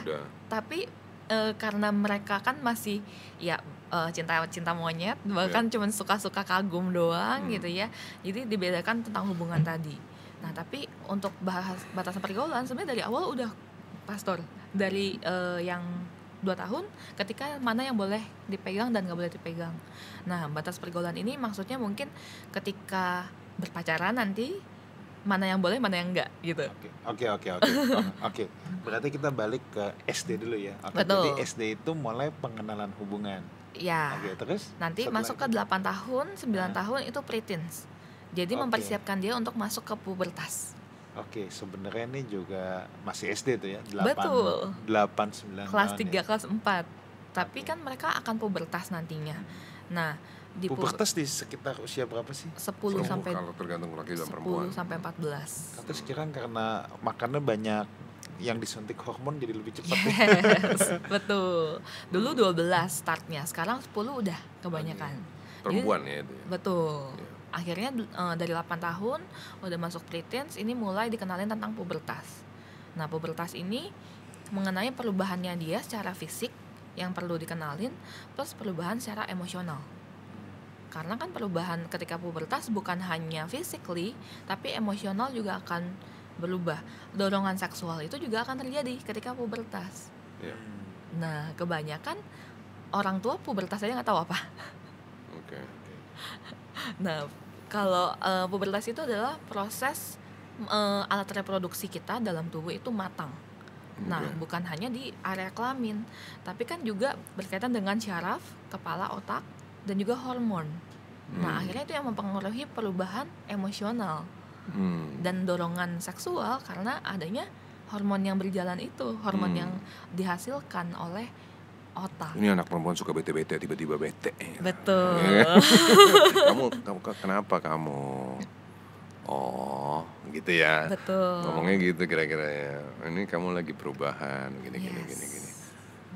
Tapi karena mereka kan masih cinta monyet, bahkan cuman suka-suka kagum doang gitu ya. Jadi dibedakan tentang hubungan tadi. Nah tapi untuk bahas batasan pergaulan sebenarnya dari awal udah Pastor, dari yang 2 tahun ketika mana yang boleh dipegang dan gak boleh dipegang. Nah batas pergaulan ini maksudnya mungkin ketika berpacaran nanti mana yang boleh mana yang enggak gitu. Oke. Berarti kita balik ke SD dulu ya. Betul. Jadi SD itu mulai pengenalan hubungan. Ya. Terus nanti masuk ke 8 tahun, 9 tahun itu preteens. Jadi mempersiapkan dia untuk masuk ke pubertas. Sebenarnya ini juga masih SD tuh ya. 8 9 kelas 3 ya. kelas 4. Tapi kan mereka akan pubertas nantinya. Nah, di pubertas di sekitar usia berapa sih? 10 sampai kalau tergantung laki dan perempuan. 10 sampai 14. Terus sekarang karena makannya banyak yang disuntik hormon jadi lebih cepat. Yes, betul. Dulu 12 startnya, sekarang 10 udah kebanyakan. Perempuan ya itu. Betul. Akhirnya dari 8 tahun udah masuk preteens, ini mulai dikenalin tentang pubertas. Nah, pubertas ini mengenai perubahannya dia secara fisik yang perlu dikenalin plus perubahan secara emosional. Karena kan perubahan ketika pubertas bukan hanya physically, tapi emosional juga akan berubah. Dorongan seksual itu juga akan terjadi ketika pubertas. Nah, kebanyakan orang tua pubertas aja nggak tahu apa. Nah, kalau pubertas itu adalah proses alat reproduksi kita dalam tubuh itu matang. Nah, bukan hanya di area kelamin, tapi kan juga berkaitan dengan syaraf, kepala, otak, dan juga hormon. Nah, akhirnya itu yang mempengaruhi perubahan emosional dan dorongan seksual karena adanya hormon yang berjalan itu, hormon yang dihasilkan oleh otak. Ini anak perempuan suka bete-bete, tiba-tiba bete. Betul. kamu kenapa kamu? Oh, gitu ya. Betul. Ngomongnya gitu kira-kira ya. Ini kamu lagi perubahan, gini.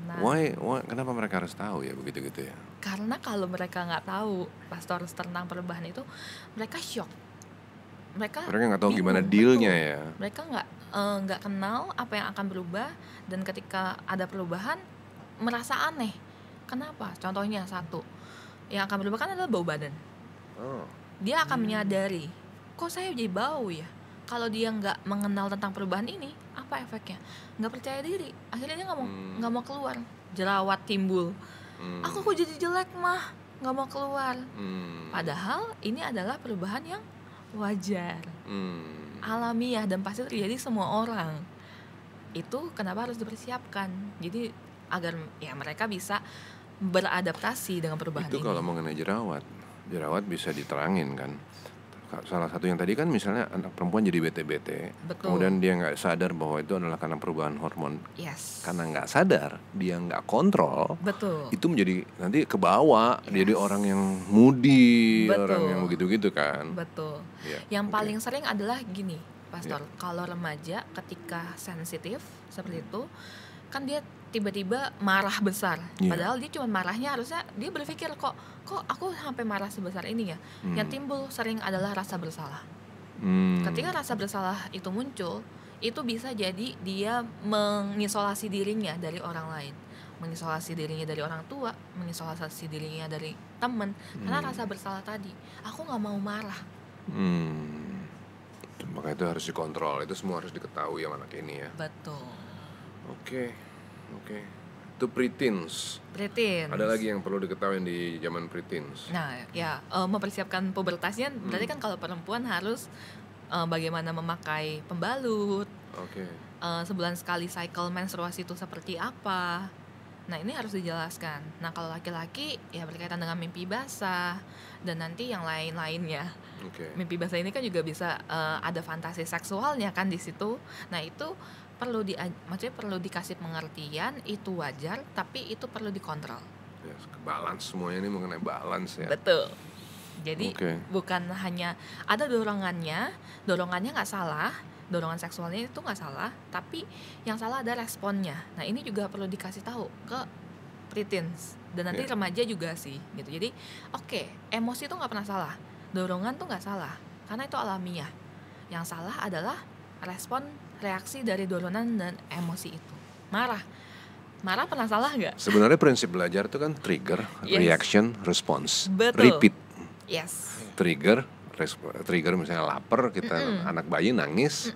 Nah, why, kenapa mereka harus tahu ya begitu ya? Karena kalau mereka nggak tahu Pastor tentang perubahan itu, mereka shock. Mereka nggak tahu gimana dealnya ya. Mereka nggak kenal apa yang akan berubah, dan ketika ada perubahan merasa aneh. Kenapa? Contohnya satu, yang akan berubah kan adalah bau badan. Dia akan menyadari, kok saya jadi bau ya. Kalau dia nggak mengenal tentang perubahan ini, apa efeknya? Nggak percaya diri. Akhirnya dia nggak mau keluar. Jerawat timbul. Aku kok jadi jelek mah, nggak mau keluar. Padahal ini adalah perubahan yang wajar, alamiah, dan pasti terjadi semua orang. Itu kenapa harus dipersiapkan. Jadi agar ya mereka bisa beradaptasi dengan perubahan itu. ini. Kalau mengenai jerawat bisa diterangin kan. Salah satu yang tadi kan misalnya anak perempuan jadi bete-bete. Betul. Kemudian dia nggak sadar bahwa itu adalah karena perubahan hormon. Yes. Karena nggak sadar, dia nggak kontrol. Betul. Itu menjadi nanti kebawa. Yes. Jadi orang yang moody, betul. Orang yang begitu-gitu kan. Betul. Yang paling sering adalah gini, Pastor. Kalau remaja ketika sensitif seperti itu, kan dia tiba-tiba marah besar. Padahal dia cuma marahnya harusnya dia berpikir kok aku sampai marah sebesar ini ya. Yang timbul sering adalah rasa bersalah. Ketika rasa bersalah itu muncul, itu bisa jadi dia mengisolasi dirinya dari orang lain, mengisolasi dirinya dari orang tua, mengisolasi dirinya dari teman, karena rasa bersalah tadi. Aku nggak mau marah. Maka itu harus dikontrol. Itu semua harus diketahui yang anak ini ya. Betul. Oke. Itu preteens. Ada lagi yang perlu diketahui di zaman preteens. Nah, ya mempersiapkan pubertasnya berarti kan kalau perempuan harus bagaimana memakai pembalut. Sebulan sekali cycle menstruasi itu seperti apa. Nah, ini harus dijelaskan. Nah, kalau laki-laki ya berkaitan dengan mimpi basah dan nanti yang lain-lainnya. Mimpi basah ini kan juga bisa ada fantasi seksualnya kan di situ. Nah, itu maksudnya perlu dikasih pengertian, itu wajar, tapi itu perlu dikontrol. Balance, semuanya ini mengenai balance ya. Betul. Jadi bukan hanya ada dorongannya nggak salah, dorongan seksualnya itu nggak salah, tapi yang salah ada responnya. Nah, ini juga perlu dikasih tahu ke preteens dan nanti remaja juga sih, gitu. Jadi emosi itu nggak pernah salah, dorongan tuh nggak salah, karena itu alamiah. Yang salah adalah reaksi dari dorongan dan emosi itu. Marah, Marah pernah salah nggak? Sebenarnya prinsip belajar itu kan trigger, reaction, response, Betul. repeat. Yes. Trigger misalnya lapar, kita anak bayi nangis,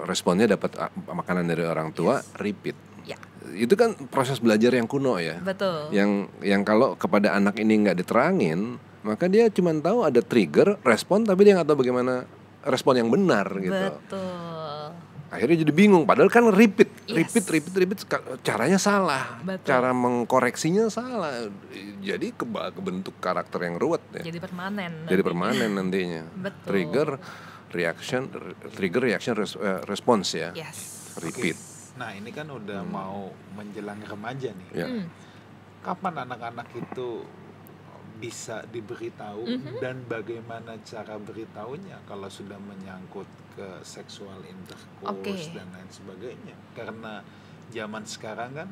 responnya dapat makanan dari orang tua, repeat. Ya. Itu kan proses belajar yang kuno ya. Betul. Yang kalau kepada anak ini nggak diterangin, maka dia cuma tahu ada trigger, respon, tapi dia nggak tahu bagaimana respon yang benar gitu. Betul. Akhirnya jadi bingung, padahal kan repeat, caranya salah, Betul. cara mengkoreksinya salah, jadi kebentuk karakter yang ruwet ya. Jadi permanen. Nantinya. Betul. Trigger, reaction, response ya. Yes. Repeat. Nah ini kan udah mau menjelang remaja nih. Ya. Kapan anak-anak itu bisa diberitahu dan bagaimana cara beritahunya kalau sudah menyangkut ke seksual intercourse dan lain sebagainya, karena zaman sekarang kan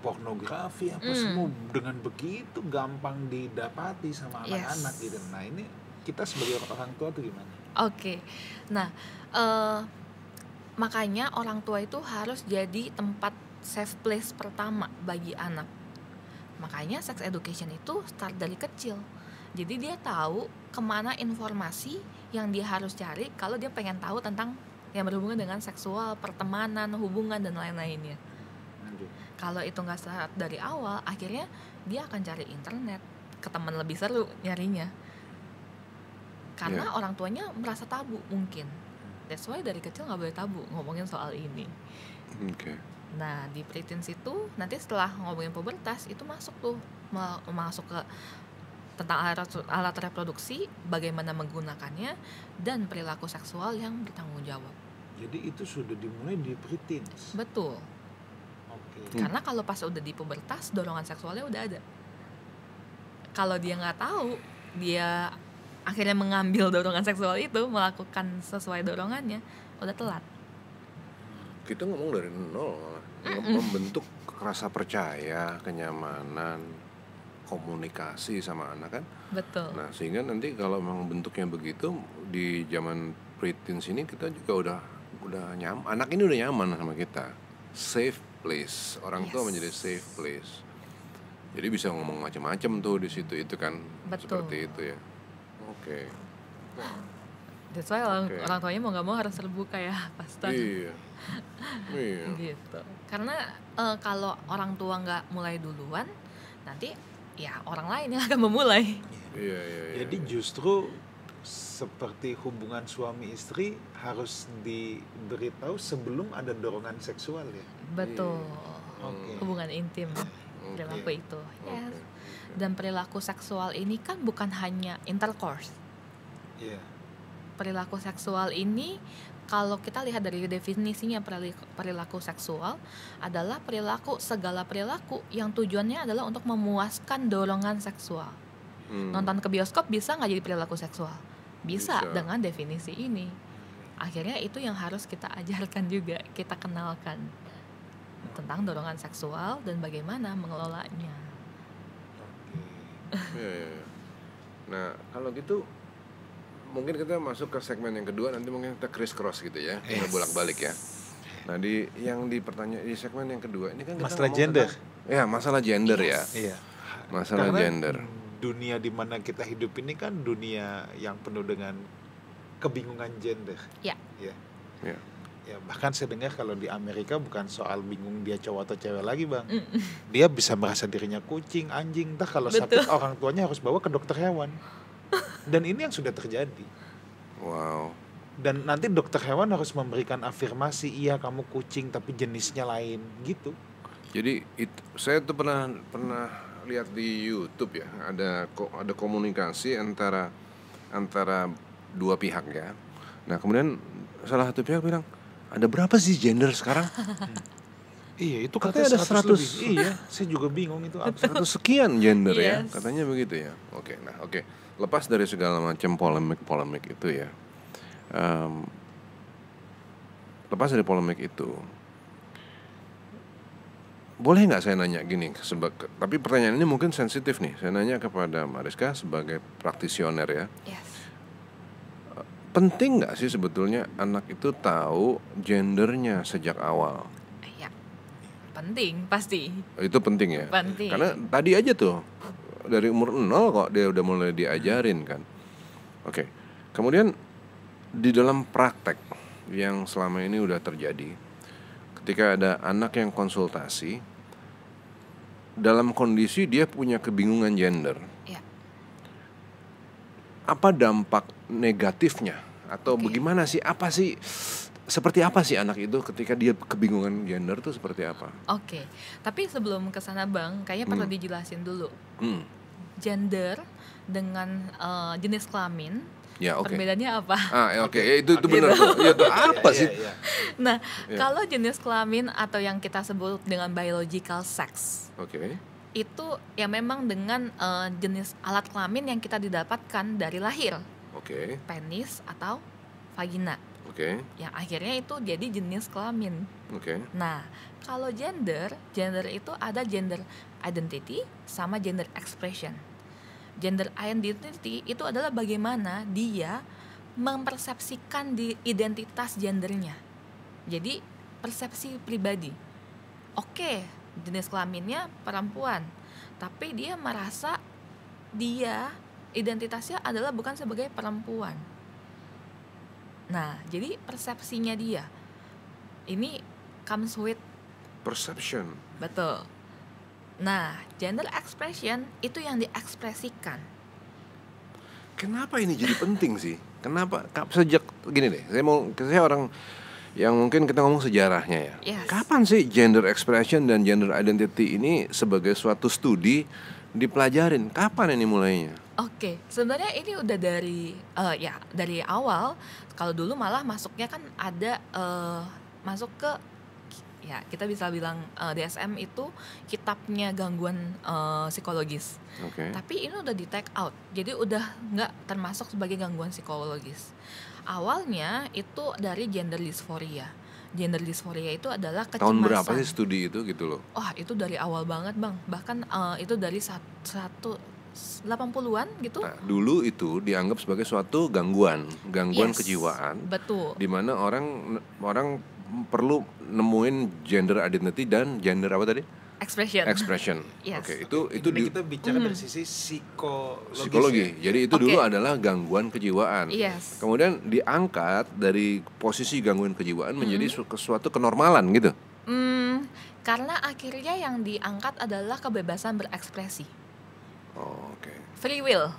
pornografi apa semua dengan begitu gampang didapati sama anak-anak gitu. Nah ini kita sebagai orang tua tuh gimana? Nah makanya orang tua itu harus jadi tempat safe place pertama bagi anak. Makanya sex education itu start dari kecil. Jadi dia tahu kemana informasi yang dia harus cari kalau dia pengen tahu tentang yang berhubungan dengan seksual, pertemanan, hubungan dan lain-lainnya. Kalau itu nggak start dari awal, akhirnya dia akan cari internet, ke teman lebih seru nyarinya. Karena orang tuanya merasa tabu mungkin. That's why dari kecil nggak boleh tabu ngomongin soal ini. Nah di preteens itu nanti setelah ngomongin pubertas itu masuk ke tentang alat reproduksi, bagaimana menggunakannya dan perilaku seksual yang bertanggung jawab. Jadi itu sudah dimulai di preteens. Betul. Karena kalau pas udah di pubertas dorongan seksualnya udah ada. Kalau dia nggak tahu, dia akhirnya mengambil dorongan seksual itu, melakukan sesuai dorongannya, udah telat. Kita ngomong dari nol, membentuk rasa percaya, kenyamanan, komunikasi sama anak kan. Betul. Nah sehingga nanti kalau memang bentuknya begitu di zaman preteens ini kita juga udah nyaman, anak ini udah nyaman sama kita, safe place, orang tua menjadi safe place. Jadi bisa ngomong macam-macam tuh di situ itu kan. Betul. Seperti itu ya. That's why orang tuanya mau nggak mau harus terbuka ya pasti. Iya. Gitu. Karena kalau orang tua nggak mulai duluan, nanti ya orang lain yang akan memulai. Iya. Jadi justru seperti hubungan suami istri harus diberitahu sebelum ada dorongan seksual ya. Betul. Hubungan intim, perilaku itu. Yes. Dan perilaku seksual ini kan bukan hanya intercourse. Perilaku seksual ini kalau kita lihat dari definisinya, perilaku seksual adalah segala perilaku yang tujuannya adalah untuk memuaskan dorongan seksual. Nonton ke bioskop bisa nggak jadi perilaku seksual? Bisa dengan definisi ini. Akhirnya itu yang harus kita ajarkan juga, kita kenalkan tentang dorongan seksual dan bagaimana mengelolanya. Nah kalau gitu mungkin kita masuk ke segmen yang kedua, nanti mungkin kita criss cross gitu ya, kita bolak-balik ya. Nah di segmen yang kedua ini kan kita masalah gender. Masalah gender ya. Iya. Masalah gender. Dunia di mana kita hidup ini kan dunia yang penuh dengan kebingungan gender. Ya. Ya bahkan saya dengar kalau di Amerika bukan soal bingung dia cowok atau cewek lagi bang, dia bisa merasa dirinya kucing, anjing, entah kalau sakit orang tuanya harus bawa ke dokter hewan. Dan ini yang sudah terjadi. Wow. Dan nanti dokter hewan harus memberikan afirmasi, iya kamu kucing tapi jenisnya lain gitu. Jadi saya tuh pernah lihat di YouTube ya, ada komunikasi antara dua pihak ya. Nah kemudian salah satu pihak bilang, ada berapa sih gender sekarang? Iya itu katanya ada 100 lebih. Iya saya juga bingung itu 100 sekian gender ya, katanya begitu ya. Oke. Lepas dari segala macam polemik itu ya, lepas dari polemik itu, boleh nggak saya nanya gini? Tapi pertanyaan ini mungkin sensitif nih. Saya nanya kepada Mariska sebagai praktisioner ya. Penting nggak sih sebetulnya anak itu tahu gendernya sejak awal? Penting, pasti. Itu penting ya. Penting. Karena tadi aja tuh dari umur 0 kok dia udah mulai diajarin kan. Oke. Kemudian di dalam praktek yang selama ini udah terjadi, ketika ada anak yang konsultasi dalam kondisi dia punya kebingungan gender, ya. Apa dampak negatifnya atau bagaimana sih, seperti apa sih anak itu ketika dia kebingungan gender tuh seperti apa? Oke. Tapi sebelum kesana Bang, kayaknya perlu dijelasin dulu. Gender dengan jenis kelamin, ya, perbedaannya apa? Itu benar tuh. Ya, itu apa sih? Nah, kalau jenis kelamin atau yang kita sebut dengan biological sex, itu ya memang dengan jenis alat kelamin yang kita didapatkan dari lahir, penis atau vagina, yang akhirnya itu jadi jenis kelamin. Nah, kalau gender itu ada gender identity sama gender expression. Gender identity itu adalah bagaimana dia mempersepsikan di identitas gendernya. Jadi persepsi pribadi. Jenis kelaminnya perempuan, tapi dia merasa dia identitasnya adalah bukan sebagai perempuan. Nah, jadi persepsinya dia ini comes with perception. Betul. Nah, gender expression itu yang diekspresikan. Kenapa ini jadi penting sih? Kenapa? Sejak gini deh, saya orang yang mungkin kita ngomong sejarahnya ya. Kapan sih gender expression dan gender identity ini sebagai suatu studi dipelajarin? Kapan ini mulainya? Sebenarnya ini udah dari awal. Kalau dulu malah masuknya kan ada masuk ke, ya kita bisa bilang DSM itu kitabnya gangguan psikologis. Tapi ini udah di take out, jadi udah nggak termasuk sebagai gangguan psikologis. Awalnya itu dari gender dysphoria. Gender dysphoria itu adalah kecemasan. Tahun berapa sih studi itu gitu loh? Itu dari awal banget Bang. Bahkan itu dari 80-an gitu. Nah, dulu itu dianggap sebagai suatu gangguan kejiwaan. Betul. Di mana orang perlu nemuin gender identity dan gender apa tadi? Expression. Itu kita bicara dari sisi psikologi. Jadi itu dulu adalah gangguan kejiwaan. Kemudian diangkat dari posisi gangguan kejiwaan menjadi suatu kenormalan gitu. Karena akhirnya yang diangkat adalah kebebasan berekspresi. Free will.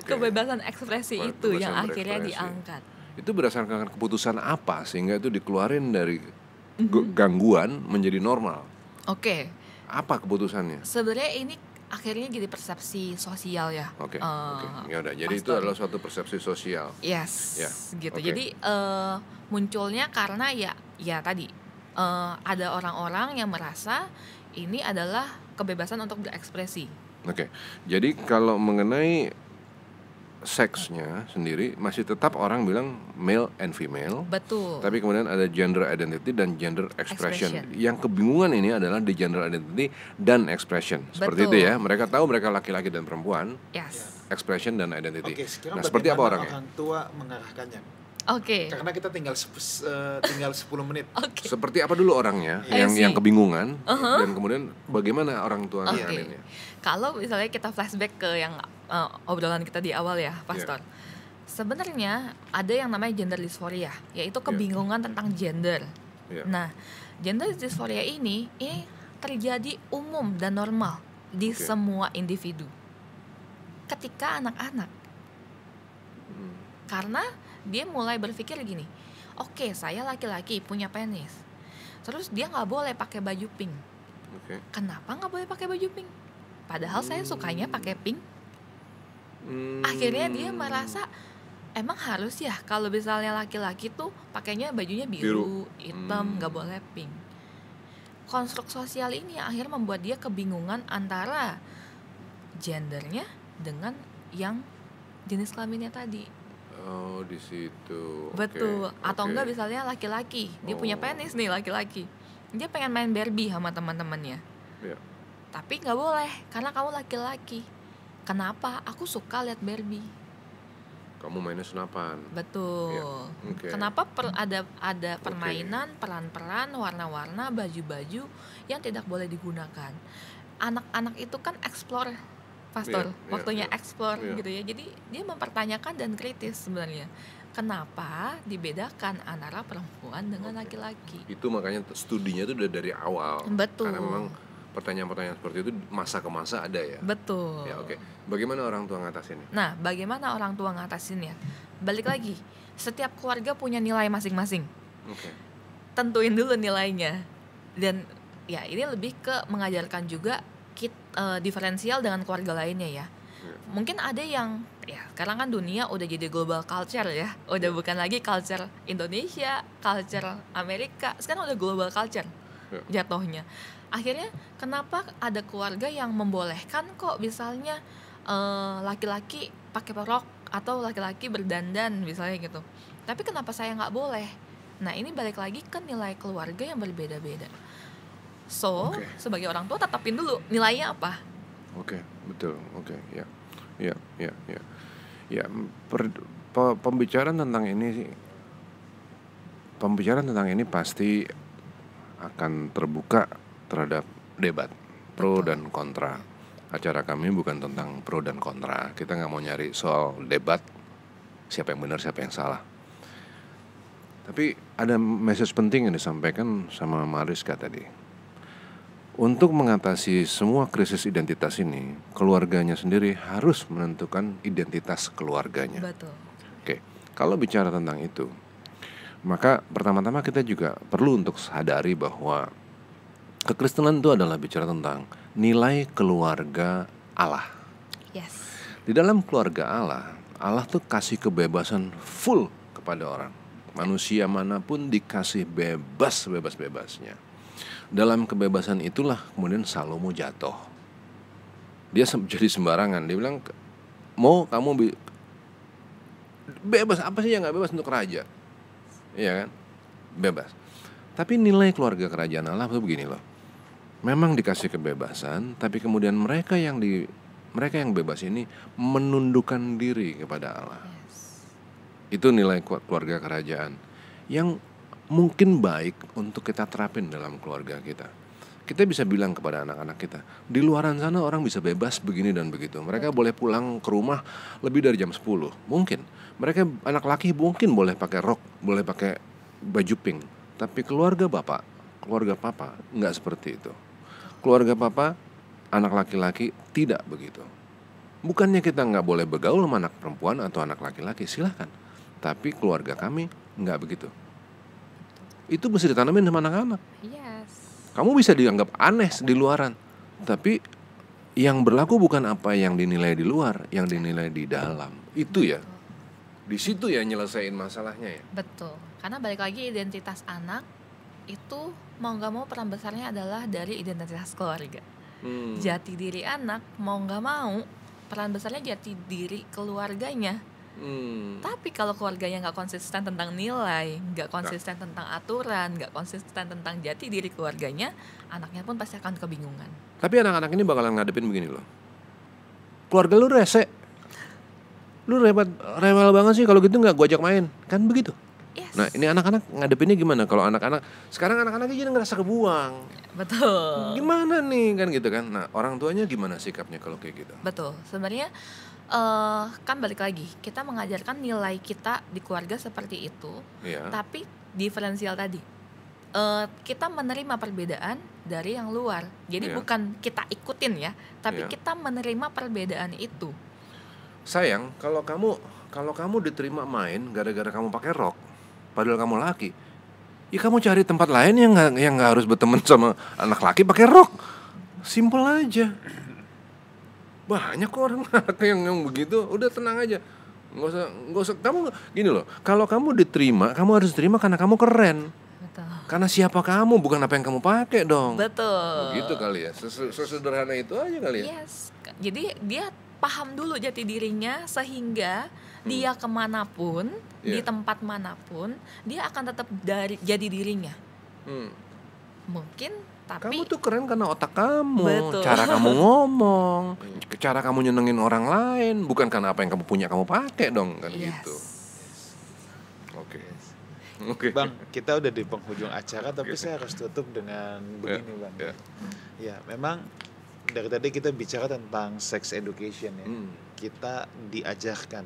Kebebasan ekspresi itu yang akhirnya diangkat. Itu berdasarkan keputusan apa sehingga itu dikeluarin dari gangguan menjadi normal? Apa keputusannya? Sebenarnya ini akhirnya jadi persepsi sosial ya. Ya udah, jadi itu adalah suatu persepsi sosial. Gitu. Jadi munculnya karena ya tadi ada orang-orang yang merasa ini adalah kebebasan untuk berekspresi. Jadi kalau mengenai seksnya sendiri masih tetap orang bilang male and female. Betul. Tapi kemudian ada gender identity dan gender expression. Yang kebingungan ini adalah di gender identity dan expression. Seperti itu ya. Mereka tahu mereka laki-laki dan perempuan. Expression dan identity. Sekarang seperti apa orangnya? Orang tua mengarahkannya. Karena kita tinggal 10 menit. Seperti apa dulu orangnya yang kebingungan dan kemudian bagaimana orang tua menanganinya? Kalau misalnya kita flashback ke yang obrolan kita di awal ya, Pastor. Sebenarnya ada yang namanya gender dysphoria, yaitu kebingungan tentang gender. Nah, gender dysphoria ini terjadi umum dan normal di semua individu. Ketika anak-anak. Karena dia mulai berpikir gini, saya laki-laki punya penis, terus dia nggak boleh pakai baju pink. Kenapa nggak boleh pakai baju pink? Padahal saya sukanya pakai pink. Akhirnya dia merasa emang harus ya kalau misalnya laki-laki tuh pakainya bajunya biru, hitam, nggak boleh pink. Konstruk sosial ini akhirnya membuat dia kebingungan antara gendernya dengan yang jenis kelaminnya tadi. Di situ. Betul. Atau enggak misalnya laki-laki, dia punya penis nih laki-laki. Dia pengen main Barbie sama teman-temannya. Tapi nggak boleh karena kamu laki-laki. Kenapa? Aku suka lihat Barbie. kamu mainnya senapan. Betul. Ya. Okay. Kenapa ada permainan, peran-peran, warna-warna, baju-baju yang tidak boleh digunakan? Anak-anak itu kan explore, Pastor. Waktunya explore gitu ya. Jadi dia mempertanyakan dan kritis sebenarnya. Kenapa dibedakan antara perempuan dengan laki-laki? Itu makanya studinya itu udah dari awal. Betul. Karena memang pertanyaan-pertanyaan seperti itu masa ke masa ada ya. Betul. Ya, oke. Bagaimana orang tua ngatasinnya? Nah, bagaimana orang tua ngatasinnya? Balik lagi, setiap keluarga punya nilai masing-masing. Oke. Tentuin dulu nilainya. Dan ya ini lebih ke mengajarkan juga diferensial dengan keluarga lainnya ya. Mungkin ada yang ya sekarang kan dunia udah jadi global culture ya. Udah bukan lagi culture Indonesia, culture Amerika. Sekarang udah global culture jatuhnya. Akhirnya kenapa ada keluarga yang membolehkan kok misalnya laki-laki pakai rok atau laki-laki berdandan misalnya gitu. Tapi kenapa saya nggak boleh? Nah ini balik lagi ke nilai keluarga yang berbeda-beda. So sebagai orang tua tetapin dulu nilainya apa. Betul. Pembicaraan tentang ini pasti akan terbuka terhadap debat pro dan kontra. Acara kami bukan tentang pro dan kontra. Kita nggak mau nyari soal debat siapa yang benar siapa yang salah. Tapi ada message penting yang disampaikan sama Mariska tadi. Untuk mengatasi semua krisis identitas ini, keluarganya sendiri harus menentukan identitas keluarganya. Betul. Oke, kalau bicara tentang itu, maka pertama-tama kita juga perlu untuk sadari bahwa kekristenan itu adalah bicara tentang nilai keluarga Allah. Yes. Di dalam keluarga Allah tuh kasih kebebasan full kepada orang. Manusia manapun dikasih bebas-bebasnya. Dalam kebebasan itulah kemudian Salomo jatuh. Dia jadi sembarangan. Dia bilang, mau kamu bebas, apa sih yang gak bebas untuk raja? Iya kan? Bebas. Tapi nilai keluarga kerajaan Allah itu begini loh. Memang dikasih kebebasan, tapi kemudian mereka yang bebas ini menundukkan diri kepada Allah. Itu nilai keluarga kerajaan yang mungkin baik untuk kita terapin dalam keluarga kita. Kita bisa bilang kepada anak-anak kita, di luaran sana orang bisa bebas begini dan begitu. Mereka boleh pulang ke rumah lebih dari jam 10. Mungkin. Mereka anak laki mungkin boleh pakai rok, boleh pakai baju pink. Tapi keluarga papa enggak seperti itu. Keluarga papa, anak laki-laki tidak begitu. Bukannya kita enggak boleh bergaul sama anak perempuan atau anak laki-laki, silahkan. Tapi keluarga kami enggak begitu. Itu mesti ditanamin sama anak-anak. Yes. Kamu bisa dianggap aneh di luaran, tapi yang berlaku bukan apa yang dinilai di luar, yang dinilai di dalam. Itu ya. Di situ ya nyelesain masalahnya ya. Betul. Karena balik lagi identitas anak itu mau nggak mau peran besarnya adalah dari identitas keluarga. Jati diri anak mau nggak mau peran besarnya jati diri keluarganya. Tapi kalau keluarganya nggak konsisten tentang nilai, nggak konsisten tentang aturan, nggak konsisten tentang jati diri keluarganya, anaknya pun pasti akan kebingungan. Tapi anak-anak ini bakalan ngadepin begini loh. Keluarga lu rese, lu rewel banget sih kalau gitu nggak gua ajak main, kan begitu. Yes. Nah ini anak-anak ngadepinnya gimana? Kalau anak-anak sekarang anak-anaknya jadi ngerasa kebuang. Betul. Gimana nih kan gitu kan? Nah orang tuanya gimana sikapnya kalau kayak gitu? Betul. Sebenarnya kan balik lagi kita mengajarkan nilai kita di keluarga seperti itu, tapi diferensial tadi kita menerima perbedaan dari yang luar. Jadi bukan kita ikutin ya, tapi kita menerima perbedaan itu. Sayang kalau kamu diterima main gara-gara kamu pakai rok, padahal kamu laki, ya kamu cari tempat lain yang nggak harus berteman sama anak laki pakai rok. Simple aja. Banyak kok orang yang begitu, udah tenang aja, nggak usah kamu gini loh. Kalau kamu diterima, kamu harus terima karena kamu keren. Betul. Karena siapa kamu, bukan apa yang kamu pakai dong. Betul. Begitu kali ya, sesederhana itu aja kali ya. Yes. Jadi dia paham dulu jati dirinya sehingga dia kemanapun, di tempat manapun, dia akan tetap jadi dirinya. Mungkin Tapi kamu tuh keren karena otak kamu, betul. cara kamu ngomong, cara kamu nyenengin orang lain, bukan karena apa yang kamu punya kamu pakai dong kan gitu. Oke. Bang, kita udah di penghujung acara tapi saya harus tutup dengan begini Bang. Ya, memang dari tadi kita bicara tentang sex education ya. Kita diajarkan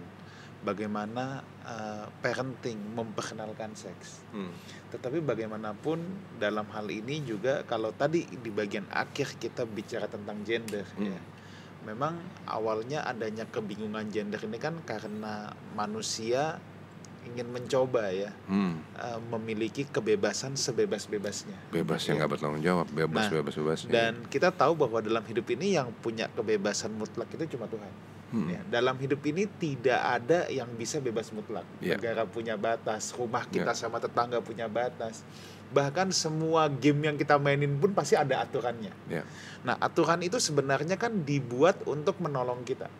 bagaimana parenting memperkenalkan seks. Tetapi bagaimanapun dalam hal ini juga kalau tadi di bagian akhir kita bicara tentang gender ya. Memang awalnya adanya kebingungan gender ini kan karena manusia ingin mencoba ya memiliki kebebasan sebebas-bebasnya. Bebas yang nggak bertanggung jawab, bebas-bebasnya. Dan kita tahu bahwa dalam hidup ini yang punya kebebasan mutlak itu cuma Tuhan. Ya, dalam hidup ini tidak ada yang bisa bebas mutlak. Negara punya batas, rumah kita sama tetangga punya batas. Bahkan semua game yang kita mainin pun pasti ada aturannya. Nah, aturan itu sebenarnya kan dibuat untuk menolong kita.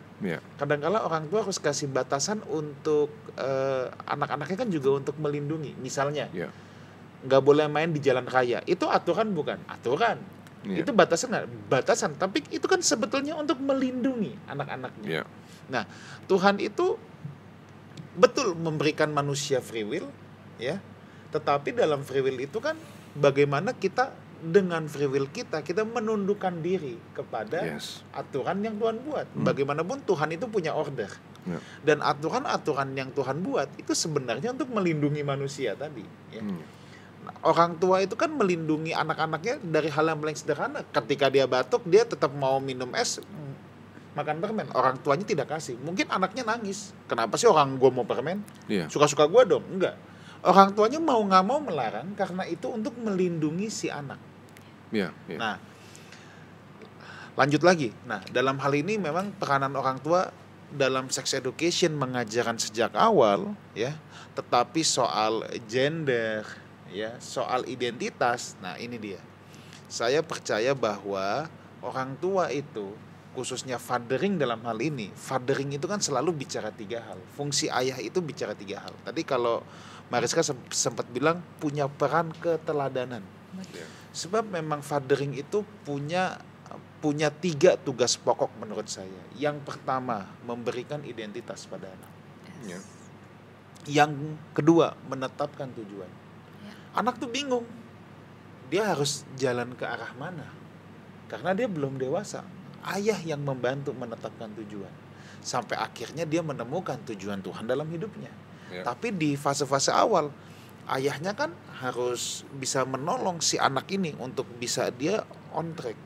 Kadang-kala orang tua harus kasih batasan untuk anak-anaknya kan juga untuk melindungi. Misalnya, nggak boleh main di jalan raya. Itu aturan bukan? Aturan. Itu batasan, tapi itu kan sebetulnya untuk melindungi anak-anaknya. Nah, Tuhan itu betul memberikan manusia free will, ya. Tetapi dalam free will itu kan bagaimana kita dengan free will kita menundukkan diri kepada aturan yang Tuhan buat. Bagaimanapun Tuhan itu punya order. Dan aturan-aturan yang Tuhan buat itu sebenarnya untuk melindungi manusia tadi, ya. Orang tua itu kan melindungi anak-anaknya dari hal yang paling sederhana. Ketika dia batuk, dia tetap mau minum es, makan permen. Orang tuanya tidak kasih. Mungkin anaknya nangis. Kenapa sih orang gue mau permen? Suka-suka gue dong. Enggak. Orang tuanya mau nggak mau melarang karena itu untuk melindungi si anak. Nah, lanjut lagi. Nah, dalam hal ini memang peranan orang tua dalam sex education mengajarkan sejak awal, ya. Tetapi soal gender, ya, soal identitas, nah ini dia. Saya percaya bahwa orang tua itu, khususnya fathering dalam hal ini, fathering itu kan selalu bicara 3 hal. Fungsi ayah itu bicara 3 hal. Tadi kalau Mariska sempat bilang punya peran keteladanan. Sebab memang fathering itu punya 3 tugas pokok menurut saya. Yang pertama, memberikan identitas pada anak. Yang kedua, menetapkan tujuan. Anak tuh bingung, dia harus jalan ke arah mana karena dia belum dewasa. Ayah yang membantu menetapkan tujuan sampai akhirnya dia menemukan tujuan Tuhan dalam hidupnya. Tapi di fase-fase awal ayahnya kan harus bisa menolong si anak ini untuk bisa dia on track.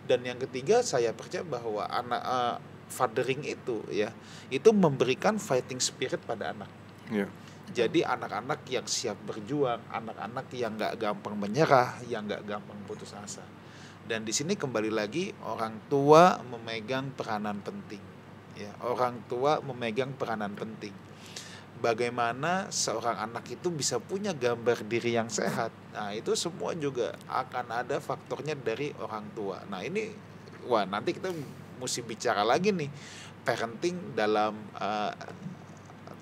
Dan yang ketiga, saya percaya bahwa anak fathering itu, ya, itu memberikan fighting spirit pada anak. Jadi anak-anak yang siap berjuang, anak-anak yang nggak gampang menyerah, yang nggak gampang putus asa. Dan di sini kembali lagi orang tua memegang peranan penting. Ya, orang tua memegang peranan penting. Bagaimana seorang anak itu bisa punya gambar diri yang sehat? Nah, itu semua juga akan ada faktornya dari orang tua. Nah, ini nanti kita mesti bicara lagi nih parenting dalam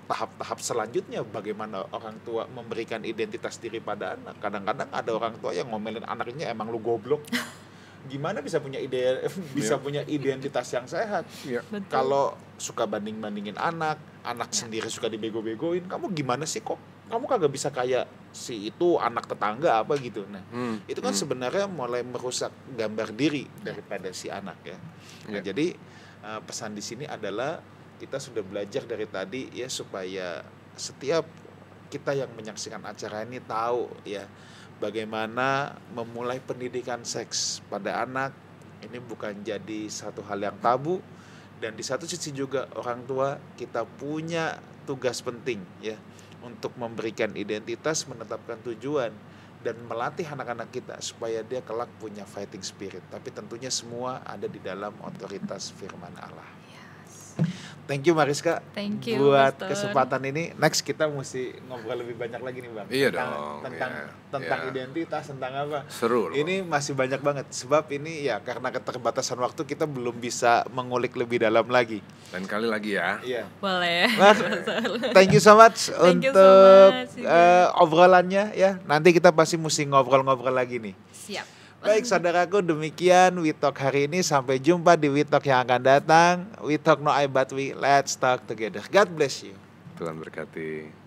tahap-tahap selanjutnya, bagaimana orang tua memberikan identitas diri pada anak. Kadang-kadang ada orang tua yang ngomelin anaknya, emang lu goblok. Gimana bisa punya punya identitas yang sehat? Kalau suka banding-bandingin anak sendiri suka dibego-begoin, kamu gimana sih kok? Kamu kagak bisa kayak si itu anak tetangga apa gitu. Nah, itu kan sebenarnya mulai merusak gambar diri daripada si anak ya. Nah, jadi pesan di sini adalah kita sudah belajar dari tadi ya, supaya setiap kita yang menyaksikan acara ini tahu ya bagaimana memulai pendidikan seks pada anak. Ini bukan jadi satu hal yang tabu, dan di satu sisi juga orang tua kita punya tugas penting ya untuk memberikan identitas, menetapkan tujuan, dan melatih anak-anak kita supaya dia kelak punya fighting spirit. Tapi tentunya semua ada di dalam otoritas firman Allah. Thank you Mariska. Thank you, buat Pastor. Kesempatan ini. Next kita mesti ngobrol lebih banyak lagi nih Bang. Iya Tentang identitas, tentang apa. Seru loh. Ini masih banyak banget. Sebab ini ya karena keterbatasan waktu kita belum bisa mengulik lebih dalam lagi. Lain kali lagi ya. Iya. Boleh. Mas, thank you so much Thank you untuk so much, obrolannya ya. Nanti kita pasti mesti ngobrol-ngobrol lagi nih. Siap. Baik saudaraku, demikian We Talk hari ini. Sampai jumpa di We Talk yang akan datang. We Talk no I but we, let's talk together. God bless you. Tuhan berkati.